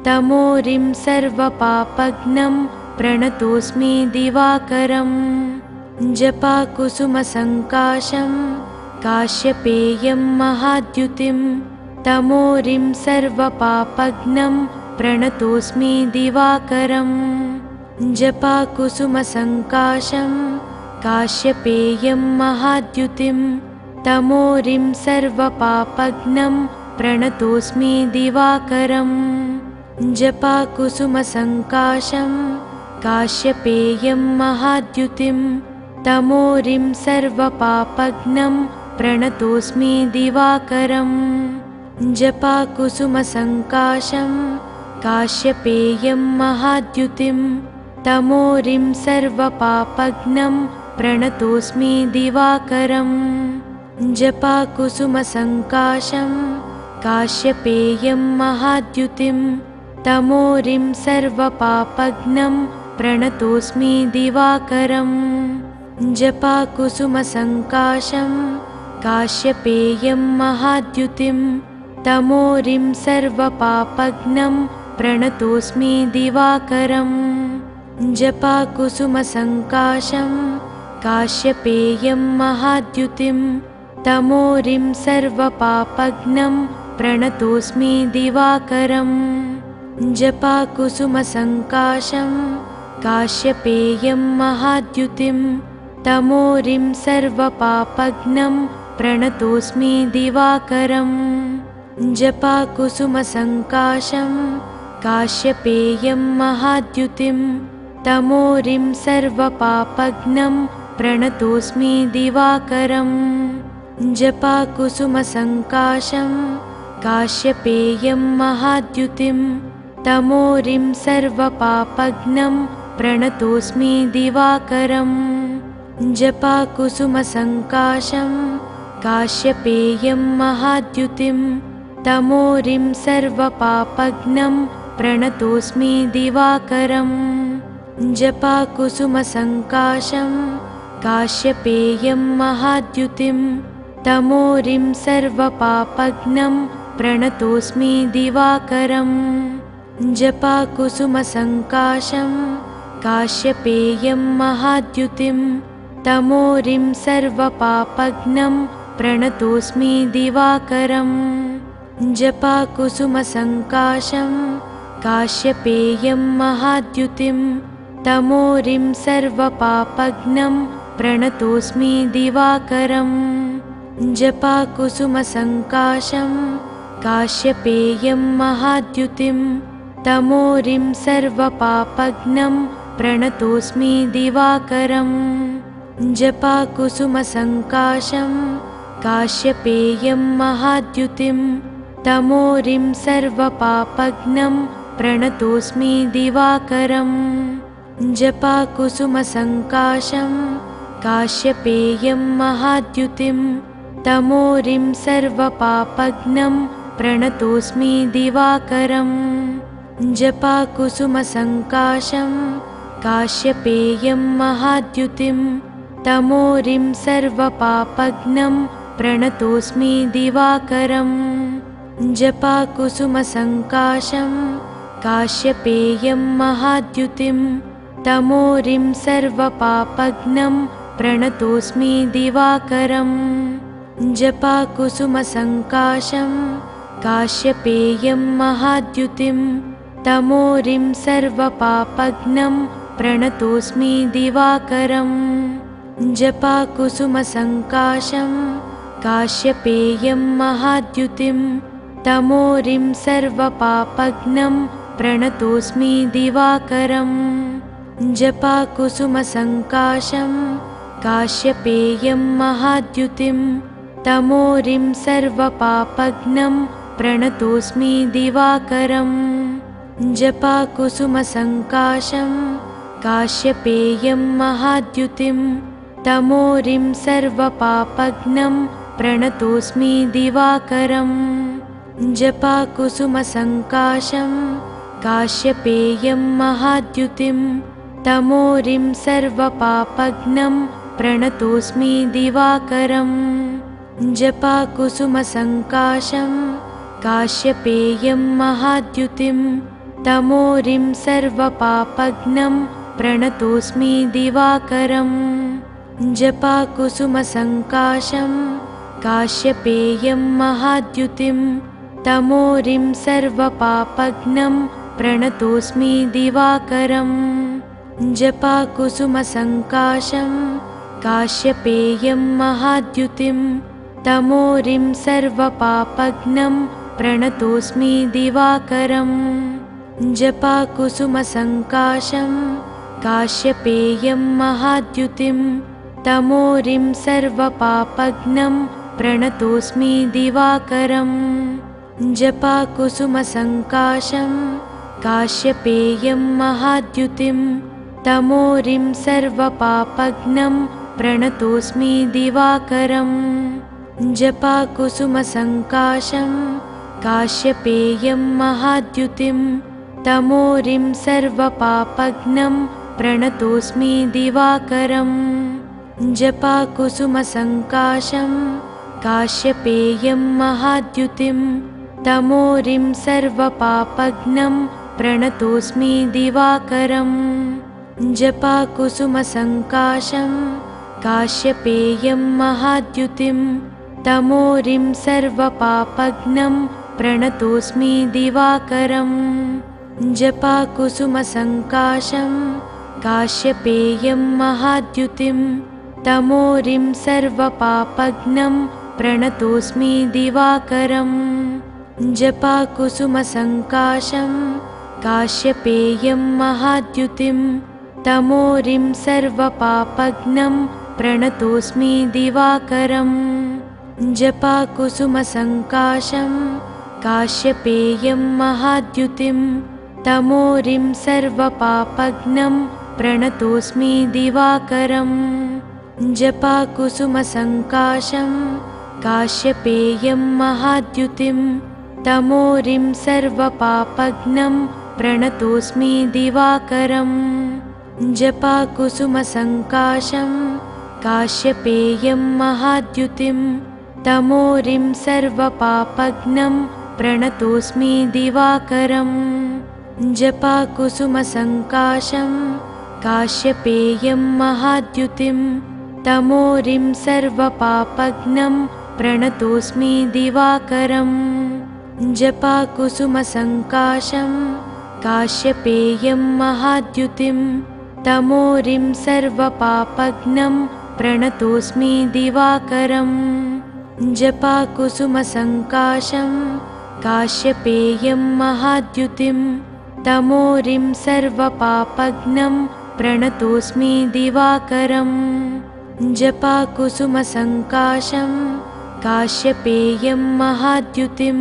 तमोरिं सर्वपापघ्नं प्रणतोऽस्मि दिवाकरम् जपाकुसुमसङ्काशं काश्यपेयं महाद्युतिं तमोरिं सर्वपापघ्नं प्रणतोऽस्मि दिवाकरम् जपाकुसुमसङ्काशं काश्यपेयं महाद्युतिं तमोरिं सर्वपापघ्नं प्रणतोऽस्मि दिवाकरम् जपाकुसुमसङ्काशं काश्यपेयं महाद्युतिं तमोरिं सर्वपापघ्नं प्रणतोऽस्मि दिवाकरम् जपाकुसुमसङ्काशं काश्यपेयं महाद्युतिं तमोरिं सर्वपापघ्नं प्रणतोऽस्मि दिवाकरम् जपाकुसुमसङ्काशं काश्यपेयं महाद्युतिं तमोरिं सर्वपापघ्नं प्रणतोऽस्मि दिवाकरम् जपाकुसुमसङ्काशं काश्यपेयं महाद्युतिं तमोरिं सर्वपापघ्नं प्रणतोऽस्मि दिवाकरम् जपाकुसुमसङ्काशं काश्यपेयं महाद्युतिं तमोरिं सर्वपापघ्नं प्रणतोऽस्मि दिवाकरम् जपाकुसुमसङ्काशं काश्यपेयं महाद्युतिं तमोरिं सर्वपापघ्नं प्रणतोऽस्मि दिवाकरम् जपाकुसुमसङ्काशं काश्यपेयं महाद्युतिं तमोरिं सर्वपापघ्नं प्रणतोऽस्मि दिवाकरम् जपाकुसुमसङ्काशं काश्यपेयं महाद्युतिं तमोरिं सर्वपापघ्नं प्रणतोऽस्मि दिवाकरम् जपाकुसुमसङ्काशं काश्यपेयं महाद्युतिं तमोरिं सर्वपापघ्नं प्रणतोऽस्मि दिवाकरम् जपाकुसुमसङ्काशं काश्यपेयं महाद्युतिं तमोरिं सर्वपापघ्नं प्रणतोऽस्मि दिवाकरम् जपाकुसुमसङ्काशं काश्यपेयं महाद्युतिं तमोरिं सर्वपापघ्नं प्रणतोऽस्मि दिवाकरम् जपाकुसुमसङ्काशं काश्यपेयं महाद्युतिं तमोरिं सर्वपापघ्नं प्रणतोऽस्मि दिवाकरम् जपाकुसुमसङ्काशं काश्यपेयं महाद्युतिं तमोरिं सर्वपापघ्नं प्रणतोऽस्मि दिवाकरम् जपाकुसुमसङ्काशं काश्यपेयं महाद्युतिं तमोरिं सर्वपापघ्नं प्रणतोऽस्मि दिवाकरम् जपाकुसुमसङ्काशं काश्यपेयं महाद्युतिं तमोरिं सर्वपापघ्नं प्रणतोऽस्मि दिवाकरम् जपाकुसुमसङ्काशं काश्यपेयं महाद्युतिं तमोरिं सर्वपापघ्नं प्रणतोऽस्मि दिवाकरम् जपाकुसुमसङ्काशं काश्यपेयं महाद्युतिं तमोरिं सर्वपापघ्नं प्रणतोऽस्मि दिवाकरम् जपाकुसुमसङ्काशं काश्यपेयं महाद्युतिं तमोरिं सर्वपापघ्नं प्रणतोऽस्मि दिवाकरम् जपाकुसुमसङ्काशं काश्यपेयं महाद्युतिं तमोरिं सर्वपापघ्नं प्रणतोऽस्मि दिवाकरम् जपाकुसुमसङ्काशं काश्यपेयं महाद्युतिं तमोरिं सर्वपापघ्नं प्रणतोऽस्मि दिवाकरम् जपाकुसुमसङ्काशं काश्यपेयं महाद्युतिं तमोरिं सर्वपापघ्नं प्रणतोऽस्मि दिवाकरम् जपाकुसुमसङ्काशं काश्यपेयं महाद्युतिं तमोरिं सर्वपापघ्नं प्रणतोऽस्मि दिवाकरम् जपाकुसुमसङ्काशं काश्यपेयं महाद्युतिं तमोरिं सर्वपापघ्नं प्रणतोऽस्मि दिवाकरम् जपाकुसुमसङ्काशं काश्यपेयं महाद्युतिं तमोरिं सर्वपापघ्नं प्रणतोऽस्मि दिवाकरम् जपाकुसुमसङ्काशं काश्यपेयं महाद्युतिं तमोरिं सर्वपापघ्नं प्रणतोऽस्मि दिवाकरम् जपाकुसुमसङ्काशं काश्यपेयं महाद्युतिं तमोरिं सर्वपापघ्नं प्रणतोऽस्मि दिवाकरम् जपाकुसुमसङ्काशं काश्यपेयं महाद्युतिं तमोरिं सर्वपापघ्नं प्रणतोऽस्मि दिवाकरम् जपाकुसुमसङ्काशं काश्यपेयं महाद्युतिं तमोरिं सर्वपापघ्नं प्रणतोऽस्मि दिवाकरम् जपाकुसुमसङ्काशं काश्यपेयं महाद्युतिं तमोरिं सर्वपापघ्नं प्रणतोऽस्मि दिवाकरम् जपाकुसुमसङ्काशं काश्यपेयं महाद्युतिं तमोरिं सर्वपापघ्नं प्रणतोऽस्मि दिवाकरम् जपाकुसुमसङ्काशं काश्यपेयं महाद्युतिं तमोरिं सर्वपापघ्नं प्रणतोऽस्मि दिवाकरम् जपाकुसुमसङ्काशं काश्यपेयं महाद्युतिं तमोरिं सर्वपापघ्नं प्रणतोऽस्मि दिवाकरम् जपाकुसुमसङ्काशं काश्यपेयं महाद्युतिं तमोरिं सर्वपापघ्नं प्रणतोऽस्मि दिवाकरम् जपाकुसुमसङ्काशं काश्यपेयं महाद्युतिं तमोरिं सर्वपापघ्नं प्रणतोऽस्मि दिवाकरम् जपाकुसुमसङ्काशं काश्यपेयं महाद्युतिं तमोरिं सर्वपापघ्नं प्रणतोऽस्मि दिवाकरम् जपाकुसुमसङ्काशं काश्यपेयं महाद्युतिं तमोरिं सर्वपापघ्नं प्रणतोऽस्मि दिवाकरम् जपाकुसुमसङ्काशं काश्यपेयं महाद्युतिं तमोरिं सर्वपापघ्नं प्रणतोऽस्मि दिवाकरम् जपाकुसुमसङ्काशं काश्यपेयं महाद्युतिं तमोरिं सर्वपापघ्नं प्रणतोऽस्मि दिवाकरम् जपाकुसुमसङ्काशं काश्यपेयं महाद्युतिं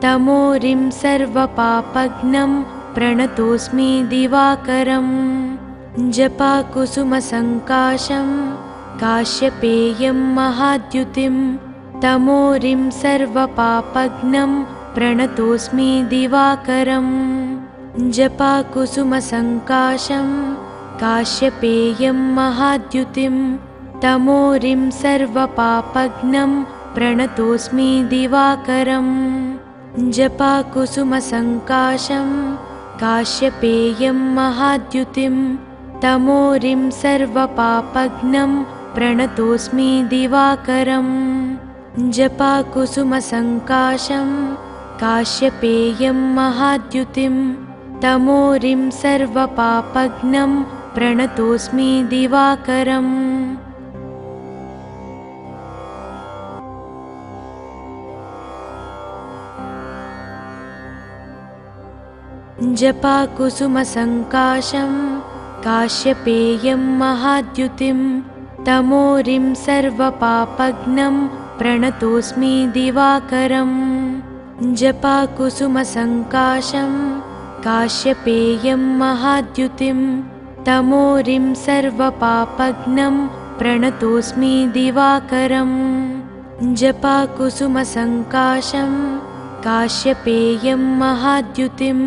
तमोरिं सर्वपापघ्नं प्रणतोऽस्मि दिवाकरम् जपाकुसुमसङ्काशं काश्यपेयं महाद्युतिं तमोरिं सर्वपापघ्नं प्रणतोऽस्मि दिवाकरम् जपाकुसुमसङ्काशं काश्यपेयं महाद्युतिं तमोरिं सर्वपापघ्नं प्रणतोऽस्मि दिवाकरम् जपाकुसुमसङ्काशं काश्यपेयं महाद्युतिं तमोरिं सर्वपापघ्नं प्रणतोऽस्मि दिवाकरम् जपाकुसुमसङ्काशं काश्यपेयं महाद्युतिं तमोरिं सर्वपापघ्नं प्रणतोऽस्मि दिवाकरम् जपाकुसुमसङ्काशं काश्यपेयं महाद्युतिं तमोरिं सर्वपापघ्नं प्रणतोऽस्मि दिवाकरम् जपाकुसुमसङ्काशं काश्यपेयं महाद्युतिं तमोरिं सर्वपापघ्नं प्रणतोऽस्मि दिवाकरम् जपाकुसुमसङ्काशं काश्यपेयं महाद्युतिं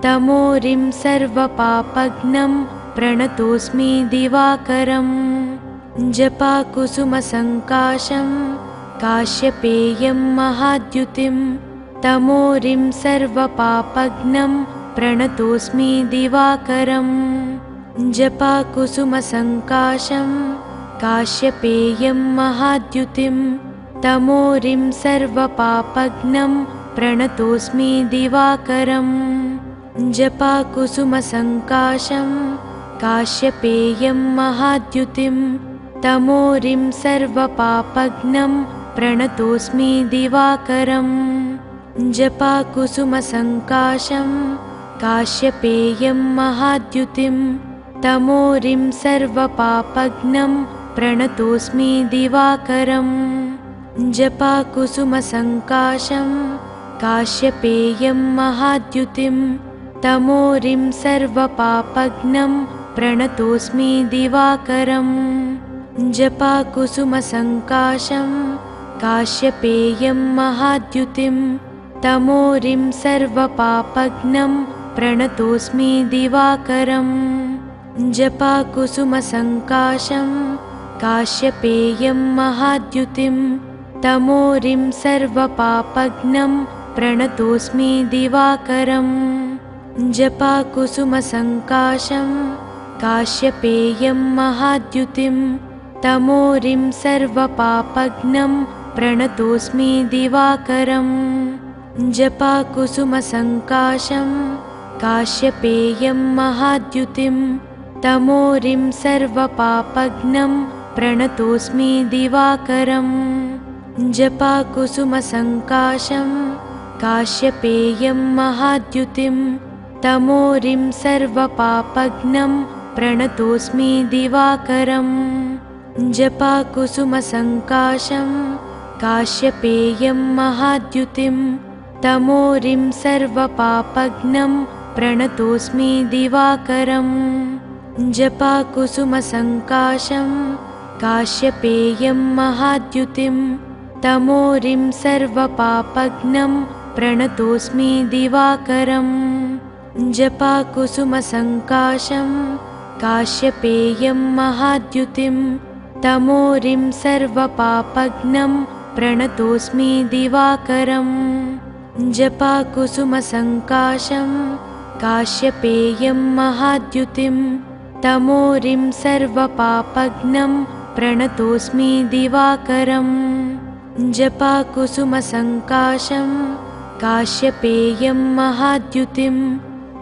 तमोरिं सर्वपापघ्नं प्रणतोऽस्मि दिवाकरम् जपाकुसुमसङ्काशं काश्यपेयं महाद्युतिं तमोरिं सर्वपापघ्नं प्रणतोऽस्मि दिवाकरम् जपाकुसुमसङ्काशं काश्यपेयं महाद्युतिं तमोरिं सर्वपापघ्नं प्रणतोऽस्मि दिवाकरम् जपाकुसुमसङ्काशं काश्यपेयं महाद्युतिं तमोरिं सर्वपापघ्नं प्रणतोऽस्मि दिवाकरम् जपाकुसुमसङ्काशं काश्यपेयं महाद्युतिं तमोरिं सर्वपापघ्नं प्रणतोऽस्मि दिवाकरम् जपाकुसुमसङ्काशं काश्यपेयं महाद्युतिं तमोरिं सर्वपापघ्नं प्रणतोऽस्मि दिवाकरम् जपाकुसुमसङ्काशं काश्यपेयं महाद्युतिं तमोरिं सर्वपापघ्नं प्रणतोऽस्मि दिवाकरम् जपाकुसुमसङ्काशं काश्यपेयं महाद्युतिं तमोरिं सर्वपापघ्नं प्रणतोऽस्मि दिवाकरम् जपाकुसुमसङ्काशं काश्यपेयं महाद्युतिं तमोरिं सर्वपापघ्नं प्रणतोऽस्मि दिवाकरम् जपाकुसुमसङ्काशं काश्यपेयं महाद्युतिं तमोरिं सर्वपापघ्नं प्रणतोऽस्मि दिवाकरम् जपाकुसुमसङ्काशं काश्यपेयं महाद्युतिं तमोरिं सर्वपापघ्नं प्रणतोऽस्मि दिवाकरम् जपाकुसुमसङ्काशं काश्यपेयं महाद्युतिं तमोरिं सर्वपापघ्नं प्रणतोऽस्मि दिवाकरम् जपाकुसुमसङ्काशं काश्यपेयं महाद्युतिं तमोरिं सर्वपापघ्नं प्रणतोऽस्मि दिवाकरम् जपाकुसुमसङ्काशं काश्यपेयं महाद्युतिं तमोरिं सर्वपापघ्नं प्रणतोऽस्मि दिवाकरम् जपाकुसुमसङ्काशं काश्यपेयं महाद्युतिं तमोरिं सर्वपापघ्नं प्रणतोऽस्मि दिवाकरम् जपाकुसुमसङ्काशं काश्यपेयं महाद्युतिं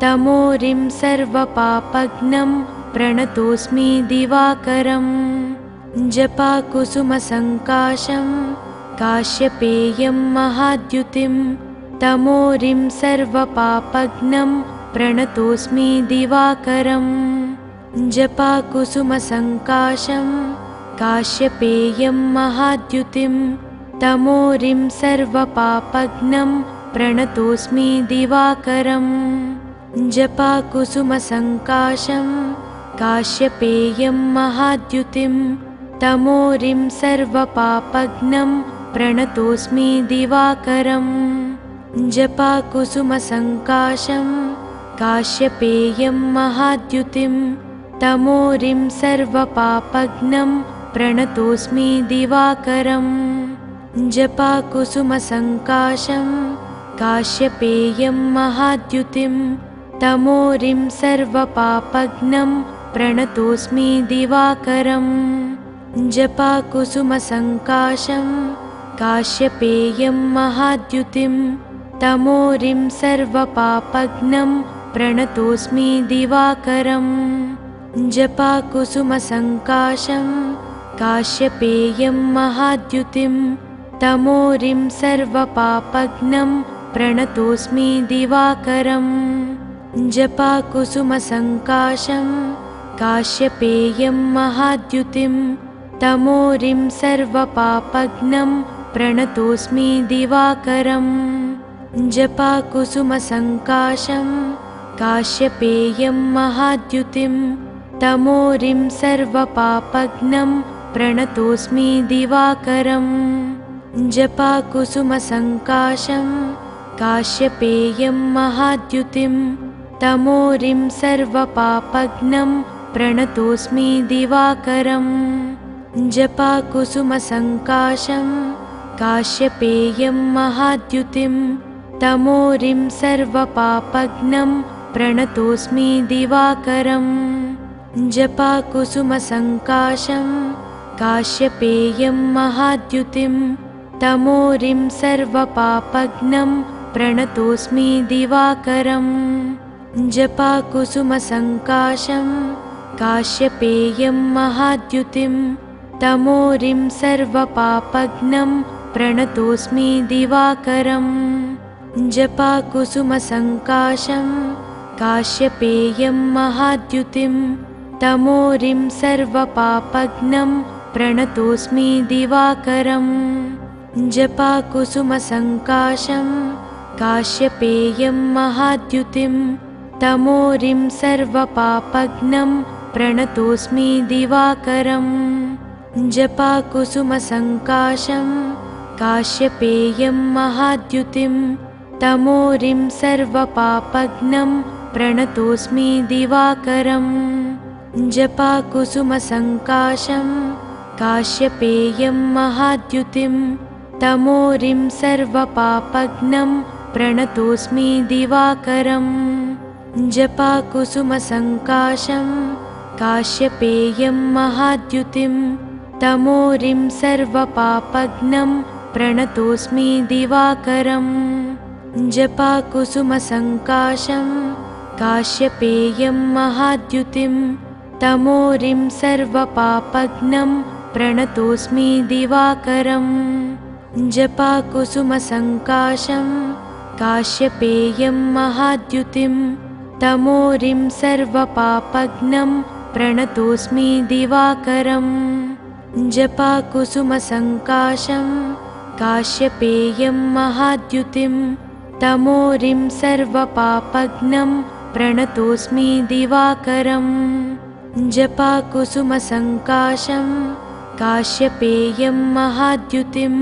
तमोरिं सर्वपापघ्नं प्रणतोऽस्मि दिवाकरम् जपाकुसुमसङ्काशं काश्यपेयं महाद्युतिं तमोरिं सर्वपापघ्नं प्रणतोऽस्मि दिवाकरम् जपाकुसुमसङ्काशं काश्यपेयं महाद्युतिं तमोरिं सर्वपापघ्नं प्रणतोऽस्मि दिवाकरम् जपाकुसुमसङ्काशं काश्यपेयं महाद्युतिं तमोरिं सर्वपापघ्नं प्रणतोऽस्मि दिवाकरम् जपाकुसुमसङ्काशं काश्यपेयं महाद्युतिं तमोरिं सर्वपापघ्नं प्रणतोऽस्मि दिवाकरम् जपाकुसुमसङ्काशं काश्यपेयं महाद्युतिं तमोरिं सर्वपापघ्नं प्रणतोऽस्मि दिवाकरम् जपाकुसुमसङ्काशं काश्यपेयं महाद्युतिं तमोरिं सर्वपापघ्नं प्रणतोऽस्मि दिवाकरम् जपाकुसुमसङ्काशं काश्यपेयं महाद्युतिं तमोरिं सर्वपापघ्नं प्रणतोऽस्मि दिवाकरम् जपाकुसुमसङ्काशं काश्यपेयं महाद्युतिं तमोरिं सर्वपापघ्नं प्रणतोऽस्मि दिवाकरम् जपाकुसुमसङ्काशं काश्यपेयं महाद्युतिं तमोरिं सर्वपापघ्नं प्रणतोऽस्मि दिवाकरम् जपाकुसुमसङ्काशं काश्यपेयं महाद्युतिं तमोरिं सर्वपापघ्नं प्रणतोऽस्मि दिवाकरम् जपाकुसुमसङ्काशं काश्यपेयं महाद्युतिं तमोरिं सर्वपापघ्नं प्रणतोऽस्मि दिवाकरम् जपाकुसुमसङ्काशं काश्यपेयं महाद्युतिं तमोरिं सर्वपापघ्नं प्रणतोऽस्मि दिवाकरम् जपाकुसुमसङ्काशं काश्यपेयं महाद्युतिं तमोरिं सर्वपापघ्नं प्रणतोऽस्मि दिवाकरम् जपाकुसुमसङ्काशं काश्यपेयं महाद्युतिं तमोरिं सर्वपापघ्नं प्रणतोऽस्मि दिवाकरम् जपाकुसुमसङ्काशं काश्यपेयं महाद्युतिं तमोरिं सर्वपापघ्नं प्रणतोऽस्मि दिवाकरम् जपाकुसुमसङ्काशं काश्यपेयं महाद्युतिं तमोरिं सर्वपापघ्नं प्रणतोऽस्मि दिवाकरम् जपाकुसुमसङ्काशं काश्यपेयं महाद्युतिं तमोरिं सर्वपापघ्नं प्रणतोऽस्मि दिवाकरम् जपाकुसुमसङ्काशं काश्यपेयं महाद्युतिं तमोरिं सर्वपापघ्नं प्रणतोऽस्मि दिवाकरम् जपाकुसुमसङ्काशं काश्यपेयं महाद्युतिं तमोरिं सर्वपापघ्नं प्रणतोऽस्मि दिवाकरम् जपाकुसुमसङ्काशं काश्यपेयं महाद्युतिं तमोरिं सर्वपापघ्नं प्रणतोऽस्मि दिवाकरम् जपाकुसुमसङ्काशं काश्यपेयं महाद्युतिं तमोरिं सर्वपापघ्नं प्रणतोऽस्मि दिवाकरम् जपाकुसुमसङ्काशं काश्यपेयं महाद्युतिं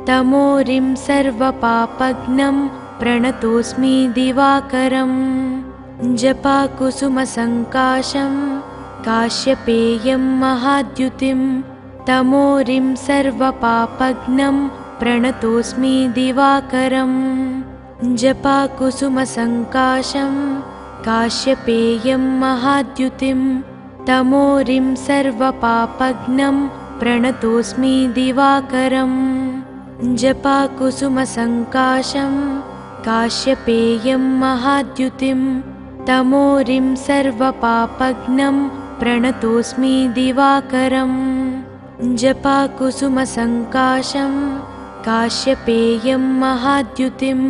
तमोरिं सर्वपापघ्नं प्रणतोऽस्मि दिवाकरम् जपाकुसुमसङ्काशं काश्यपेयं महाद्युतिं तमोरिं सर्वपापघ्नं प्रणतोऽस्मि दिवाकरम् जपाकुसुमसङ्काशं काश्यपेयं महाद्युतिं तमोरिं सर्वपापघ्नं प्रणतोऽस्मि दिवाकरम् जपाकुसुमसङ्काशं काश्यपेयं महाद्युतिं तमोरिं सर्वपापघ्नं प्रणतोऽस्मि दिवाकरम् जपाकुसुमसङ्काशं काश्यपेयं महाद्युतिं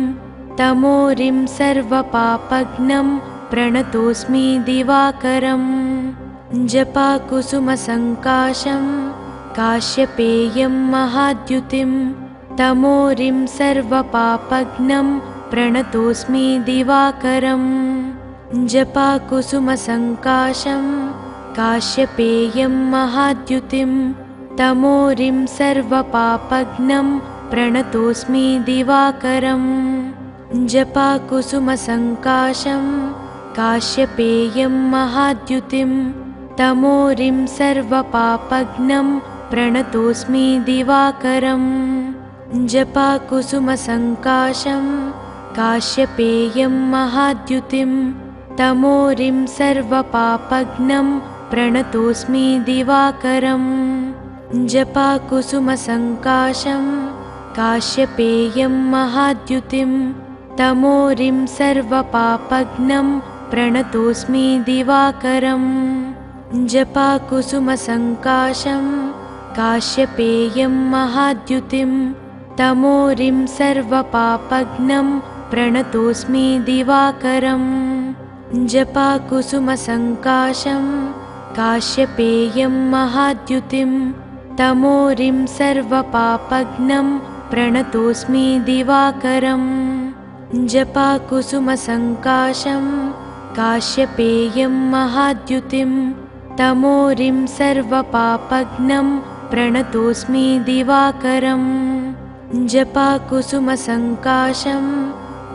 तमोरिं सर्वपापघ्नं प्रणतोऽस्मि दिवाकरम् जपाकुसुमसङ्काशं काश्यपेयं महाद्युतिं तमोरिं सर्वपापघ्नं प्रणतोऽस्मि दिवाकरम् जपाकुसुमसङ्काशं काश्यपेयं महाद्युतिं तमोरिं सर्वपापघ्नं प्रणतोऽस्मि दिवाकरम् जपाकुसुमसङ्काशं काश्यपेयं महाद्युतिं तमोरिं सर्वपापघ्नं प्रणतोऽस्मि दिवाकरम् जपाकुसुमसङ्काशं काश्यपेयं महाद्युतिं तमोरिं सर्वपापघ्नं प्रणतोऽस्मि दिवाकरम् जपाकुसुमसङ्काशं काश्यपेयं महाद्युतिं तमोरिं सर्वपापघ्नं प्रणतोऽस्मि दिवाकरम् जपाकुसुमसङ्काशं काश्यपेयं महाद्युतिं तमोरिं सर्वपापघ्नं प्रणतोऽस्मि दिवाकरम् जपाकुसुमसङ्काशं काश्यपेयं महाद्युतिं तमोरिं सर्वपापघ्नं प्रणतोऽस्मि दिवाकरम् जपाकुसुमसङ्काशं काश्यपेयं महाद्युतिं तमोरिं सर्वपापघ्नं प्रणतोऽस्मि दिवाकरम् जपाकुसुमसङ्काशं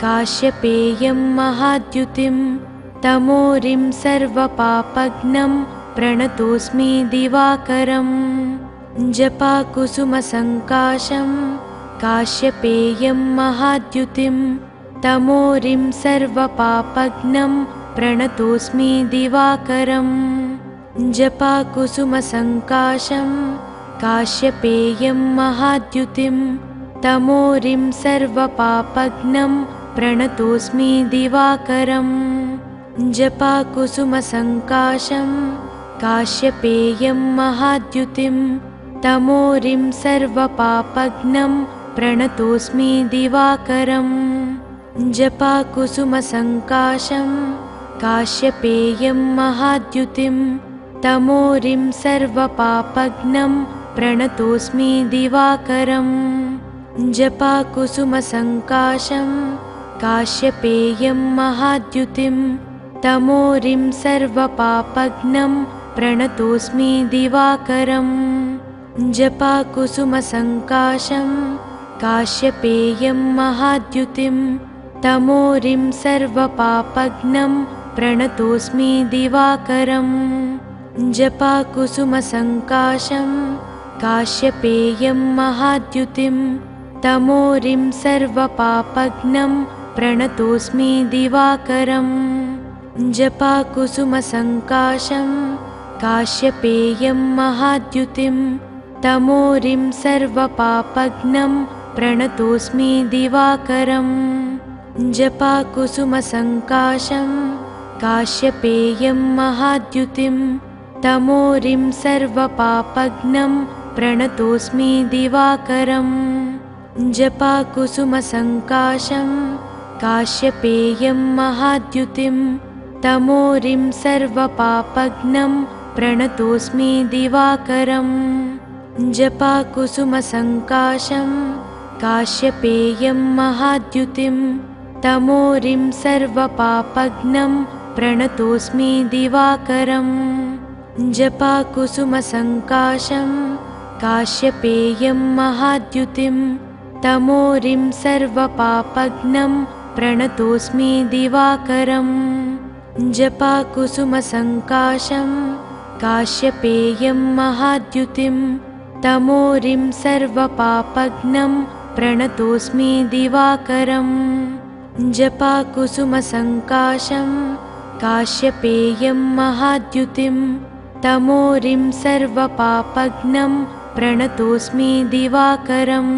काश्यपेयं महाद्युतिं तमोरिं सर्वपापघ्नं प्रणतोऽस्मि दिवाकरम् जपाकुसुमसङ्काशं काश्यपेयं महाद्युतिं तमोरिं सर्वपापघ्नं प्रणतोऽस्मि दिवाकरम् जपाकुसुमसङ्काशं काश्यपेयं महाद्युतिं तमोरिं सर्वपापघ्नं प्रणतोऽस्मि दिवाकरम् जपाकुसुमसङ्काशं काश्यपेयं महाद्युतिं तमोरिं सर्वपापघ्नं प्रणतोऽस्मि दिवाकरम् जपाकुसुमसङ्काशं काश्यपेयं महाद्युतिं तमोरिं सर्वपापघ्नं प्रणतोऽस्मि दिवाकरम् जपाकुसुमसङ्काशं काश्यपेयं महाद्युतिं तमोरिं सर्वपापघ्नं प्रणतोऽस्मि दिवाकरम् जपाकुसुमसङ्काशं काश्यपेयं महाद्युतिं तमोरिं सर्वपापघ्नं प्रणतोऽस्मि दिवाकरम् जपाकुसुमसङ्काशं काश्यपेयं महाद्युतिं तमोरिं सर्वपापघ्नं प्रणतोऽस्मि दिवाकरम् जपाकुसुमसङ्काशं काश्यपेयं महाद्युतिं तमोरिं सर्वपापघ्नं प्रणतोऽस्मि दिवाकरम् जपाकुसुमसङ्काशं काश्यपेयं महाद्युतिं तमोरिं सर्वपापघ्नं प्रणतोऽस्मि दिवाकरम् जपाकुसुमसङ्काशं काश्यपेयं महाद्युतिं तमोरिं सर्वपापघ्नं प्रणतोऽस्मि दिवाकरम् जपाकुसुमसङ्काशं काश्यपेयं महाद्युतिं तमोरिं सर्वपापघ्नं प्रणतोऽस्मि दिवाकरम् जपाकुसुमसङ्काशं काश्यपेयं महाद्युतिं तमोरिं सर्वपापघ्नं प्रणतोऽस्मि दिवाकरम् जपाकुसुमसङ्काशं काश्यपेयं महाद्युतिं तमोरिं सर्वपापघ्नं प्रणतोऽस्मि दिवाकरम् जपाकुसुमसङ्काशं काश्यपेयं महाद्युतिं तमोरिं सर्वपापघ्नं प्रणतोऽस्मि दिवाकरम्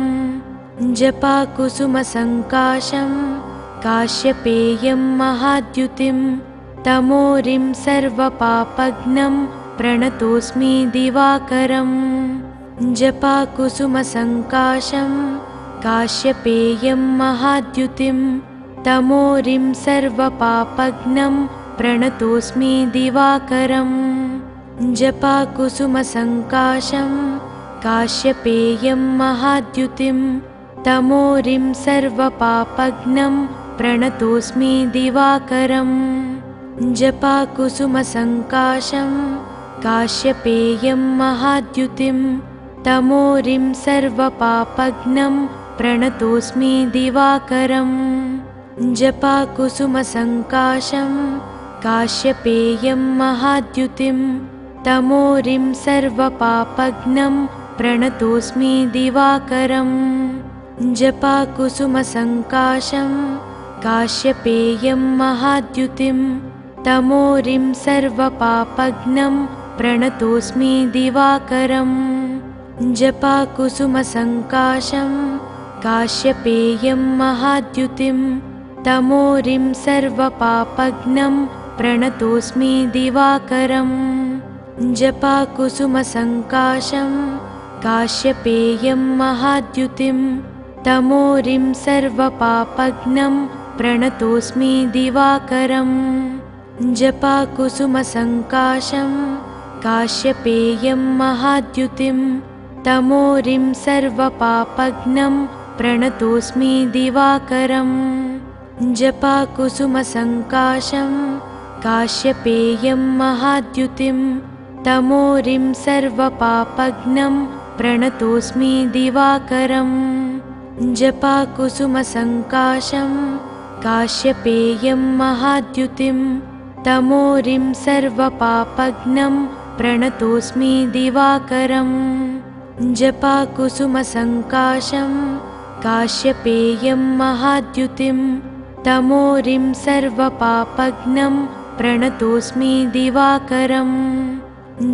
जपाकुसुमसङ्काशं काश्यपेयं महाद्युतिं तमोरिं सर्वपापघ्नं प्रणतोऽस्मि दिवाकरम् जपाकुसुमसङ्काशं काश्यपेयं महाद्युतिं तमोरिं सर्वपापघ्नं प्रणतोऽस्मि दिवाकरम् जपाकुसुमसङ्काशं काश्यपेयं महाद्युतिं तमोरिं सर्वपापघ्नं प्रणतोऽस्मि दिवाकरम् जपाकुसुमसङ्काशं काश्यपेयं महाद्युतिं तमोरिं सर्वपापघ्नं प्रणतोऽस्मि दिवाकरम् जपाकुसुमसङ्काशं काश्यपेयं महाद्युतिं तमोरिं सर्वपापघ्नं प्रणतोऽस्मि दिवाकरम् जपाकुसुमसङ्काशं काश्यपेयं महाद्युतिं तमोरिं सर्वपापघ्नं प्रणतोऽस्मि दिवाकरम् जपाकुसुमसङ्काशं काश्यपेयं महाद्युतिं तमोरिं सर्वपापघ्नं प्रणतोऽस्मि दिवाकरम् जपाकुसुमसङ्काशं काश्यपेयं महाद्युतिं तमोरिं सर्वपापघ्नं प्रणतोऽस्मि दिवाकरम् जपाकुसुमसङ्काशं काश्यपेयं महाद्युतिं तमोरिं सर्वपापघ्नं प्रणतोऽस्मि दिवाकरम् जपाकुसुमसङ्काशं काश्यपेयं महाद्युतिं तमोरिं सर्वपापघ्नं प्रणतोऽस्मि दिवाकरम् जपाकुसुमसङ्काशं काश्यपेयं महाद्युतिं तमोरिं सर्वपापघ्नं प्रणतोऽस्मि दिवाकरम् जपाकुसुमसङ्काशं काश्यपेयं महाद्युतिं तमोरिं सर्वपापघ्नं प्रणतोऽस्मि दिवाकरम्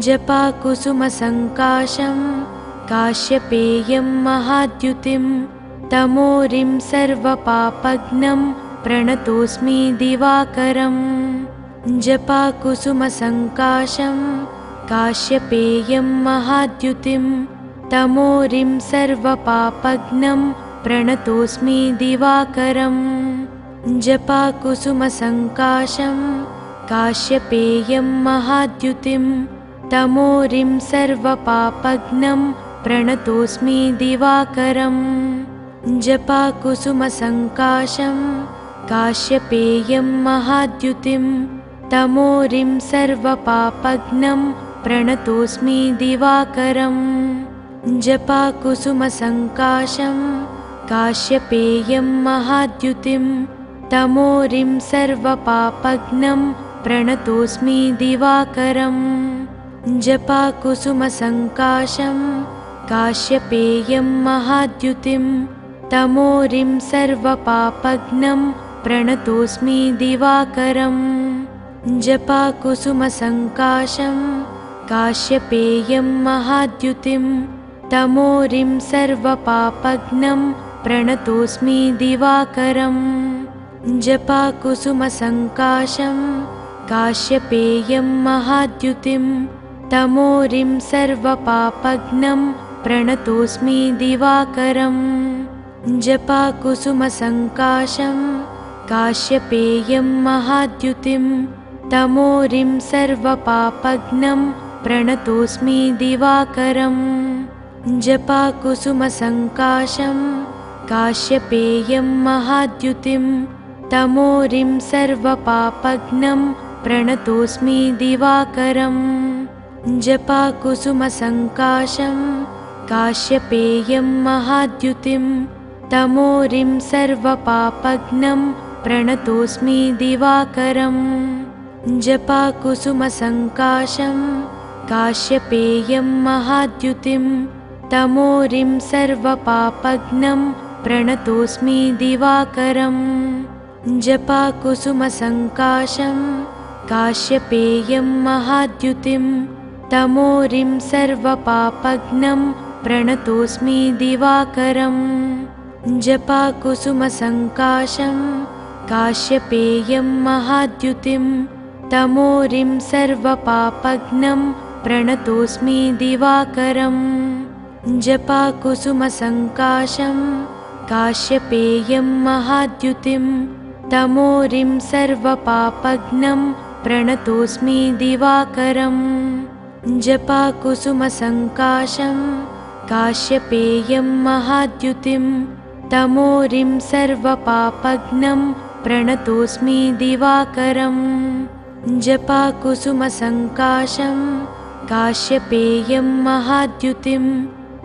जपाकुसुमसङ्काशं काश्यपेयं महाद्युतिं तमोरिं सर्वपापघ्नं प्रणतोऽस्मि दिवाकरम् जपाकुसुमसङ्काशं काश्यपेयं महाद्युतिं तमोरिं सर्वपापघ्नं प्रणतोऽस्मि दिवाकरम् जपाकुसुमसङ्काशं काश्यपेयं महाद्युतिं तमोरिं सर्वपापघ्नं प्रणतोऽस्मि दिवाकरम् जपाकुसुमसङ्काशं काश्यपेयं महाद्युतिं तमोरिं सर्वपापघ्नं प्रणतोऽस्मि दिवाकरम् जपाकुसुमसङ्काशं काश्यपेयं महाद्युतिं तमोरिं सर्वपापघ्नं प्रणतोऽस्मि दिवाकरम् जपाकुसुमसङ्काशं काश्यपेयं महाद्युतिं तमोरिं सर्वपापघ्नं प्रणतोऽस्मि दिवाकरम् जपाकुसुमसङ्काशं काश्यपेयं महाद्युतिं तमोरिं सर्वपापघ्नं प्रणतोऽस्मि दिवाकरम् जपाकुसुमसङ्काशं काश्यपेयं महाद्युतिं तमोरिं सर्वपापघ्नं प्रणतोऽस्मि दिवाकरम् जपाकुसुमसङ्काशं काश्यपेयं महाद्युतिं तमोरिं सर्वपापघ्नं प्रणतोऽस्मि दिवाकरम् जपाकुसुमसङ्काशं काश्यपेयं महाद्युतिं तमोरिं सर्वपापघ्नं प्रणतोऽस्मि दिवाकरम् जपाकुसुमसङ्काशं काश्यपेयं महाद्युतिं तमोरिं सर्वपापघ्नं प्रणतोऽस्मि दिवाकरम् जपाकुसुमसङ्काशं काश्यपेयं महाद्युतिं तमोरिं सर्वपापघ्नं प्रणतोऽस्मि दिवाकरम् जपाकुसुमसङ्काशं काश्यपेयं महाद्युतिं तमोरिं सर्वपापघ्नं प्रणतोऽस्मि दिवाकरम् जपाकुसुमसङ्काशं काश्यपेयं महाद्युतिं तमोरिं सर्वपापघ्नं प्रणतोऽस्मि दिवाकरम् जपाकुसुमसङ्काशं काश्यपेयं महाद्युतिं तमोरिं सर्वपापघ्नं प्रणतोऽस्मि दिवाकरम् जपाकुसुमसङ्काशं काश्यपेयं महाद्युतिं तमोरिं सर्वपापघ्नं प्रणतोऽस्मि दिवाकरम् जपाकुसुमसङ्काशं काश्यपेयं महाद्युतिं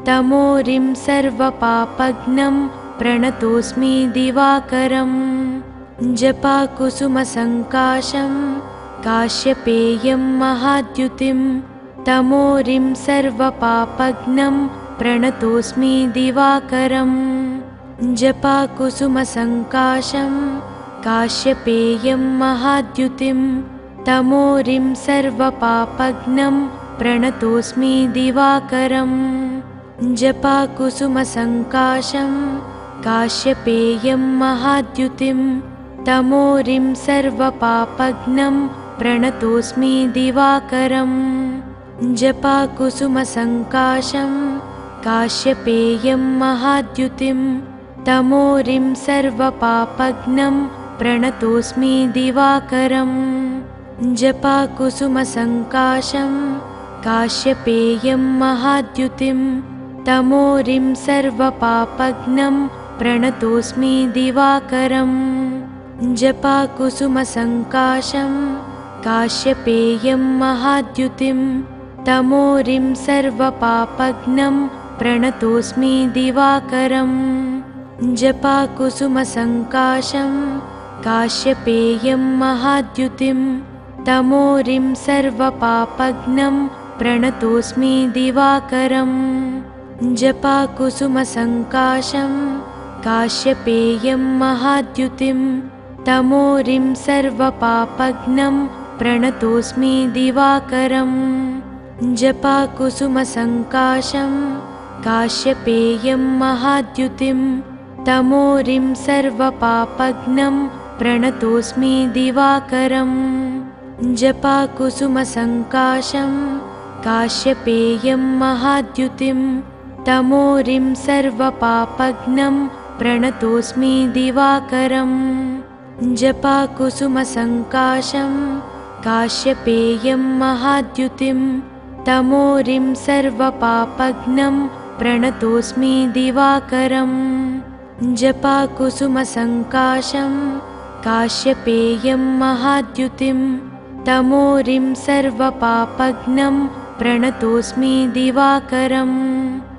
तमोरिं सर्वपापघ्नं प्रणतोऽस्मि दिवाकरम् जपाकुसुमसङ्काशं काश्यपेयं महाद्युतिं तमोरिं सर्वपापघ्नं प्रणतोऽस्मि दिवाकरम् जपाकुसुमसङ्काशं काश्यपेयं महाद्युतिं तमोरिं सर्वपापघ्नं प्रणतोऽस्मि दिवाकरम् जपाकुसुमसङ्काशं काश्यपेयं महाद्युतिं तमोरिं सर्वपापघ्नं प्रणतोऽस्मि दिवाकरम् जपाकुसुमसङ्काशं काश्यपेयं महाद्युतिं तमोरिं सर्वपापघ्नं प्रणतोऽस्मि दिवाकरम् जपाकुसुमसङ्काशं काश्यपेयं महाद्युतिं तमोरिं सर्वपापघ्नं प्रणतोऽस्मि दिवाकरम् जपाकुसुमसङ्काशं काश्यपेयं महाद्युतिं तमोरिं सर्वपापघ्नं प्रणतोऽस्मि दिवाकरम् जपाकुसुमसङ्काशं काश्यपेयं महाद्युतिं तमोरिं सर्वपापघ्नं प्रणतोऽस्मि दिवाकरम् जपाकुसुमसङ्काशं काश्यपेयं महाद्युतिं तमोरिं सर्वपापघ्नं प्रणतोऽस्मि दिवाकरम् जपाकुसुमसङ्काशं काश्यपेयं महाद्युतिं तमोरिं सर्वपापघ्नं प्रणतोऽस्मि दिवाकरम् जपाकुसुमसङ्काशं काश्यपेयं महाद्युतिं तमोरिं सर्वपापघ्नं प्रणतोऽस्मि दिवाकरम् जपाकुसुमसङ्काशं काश्यपेयं महाद्युतिं तमोरिं सर्वपापघ्नं प्रणतोऽस्मि दिवाकरम् जपाकुसुमसङ्काशं काश्यपेयं महाद्युतिं तमोरिं सर्वपापघ्नं प्रणतोऽस्मि दिवाकरम्।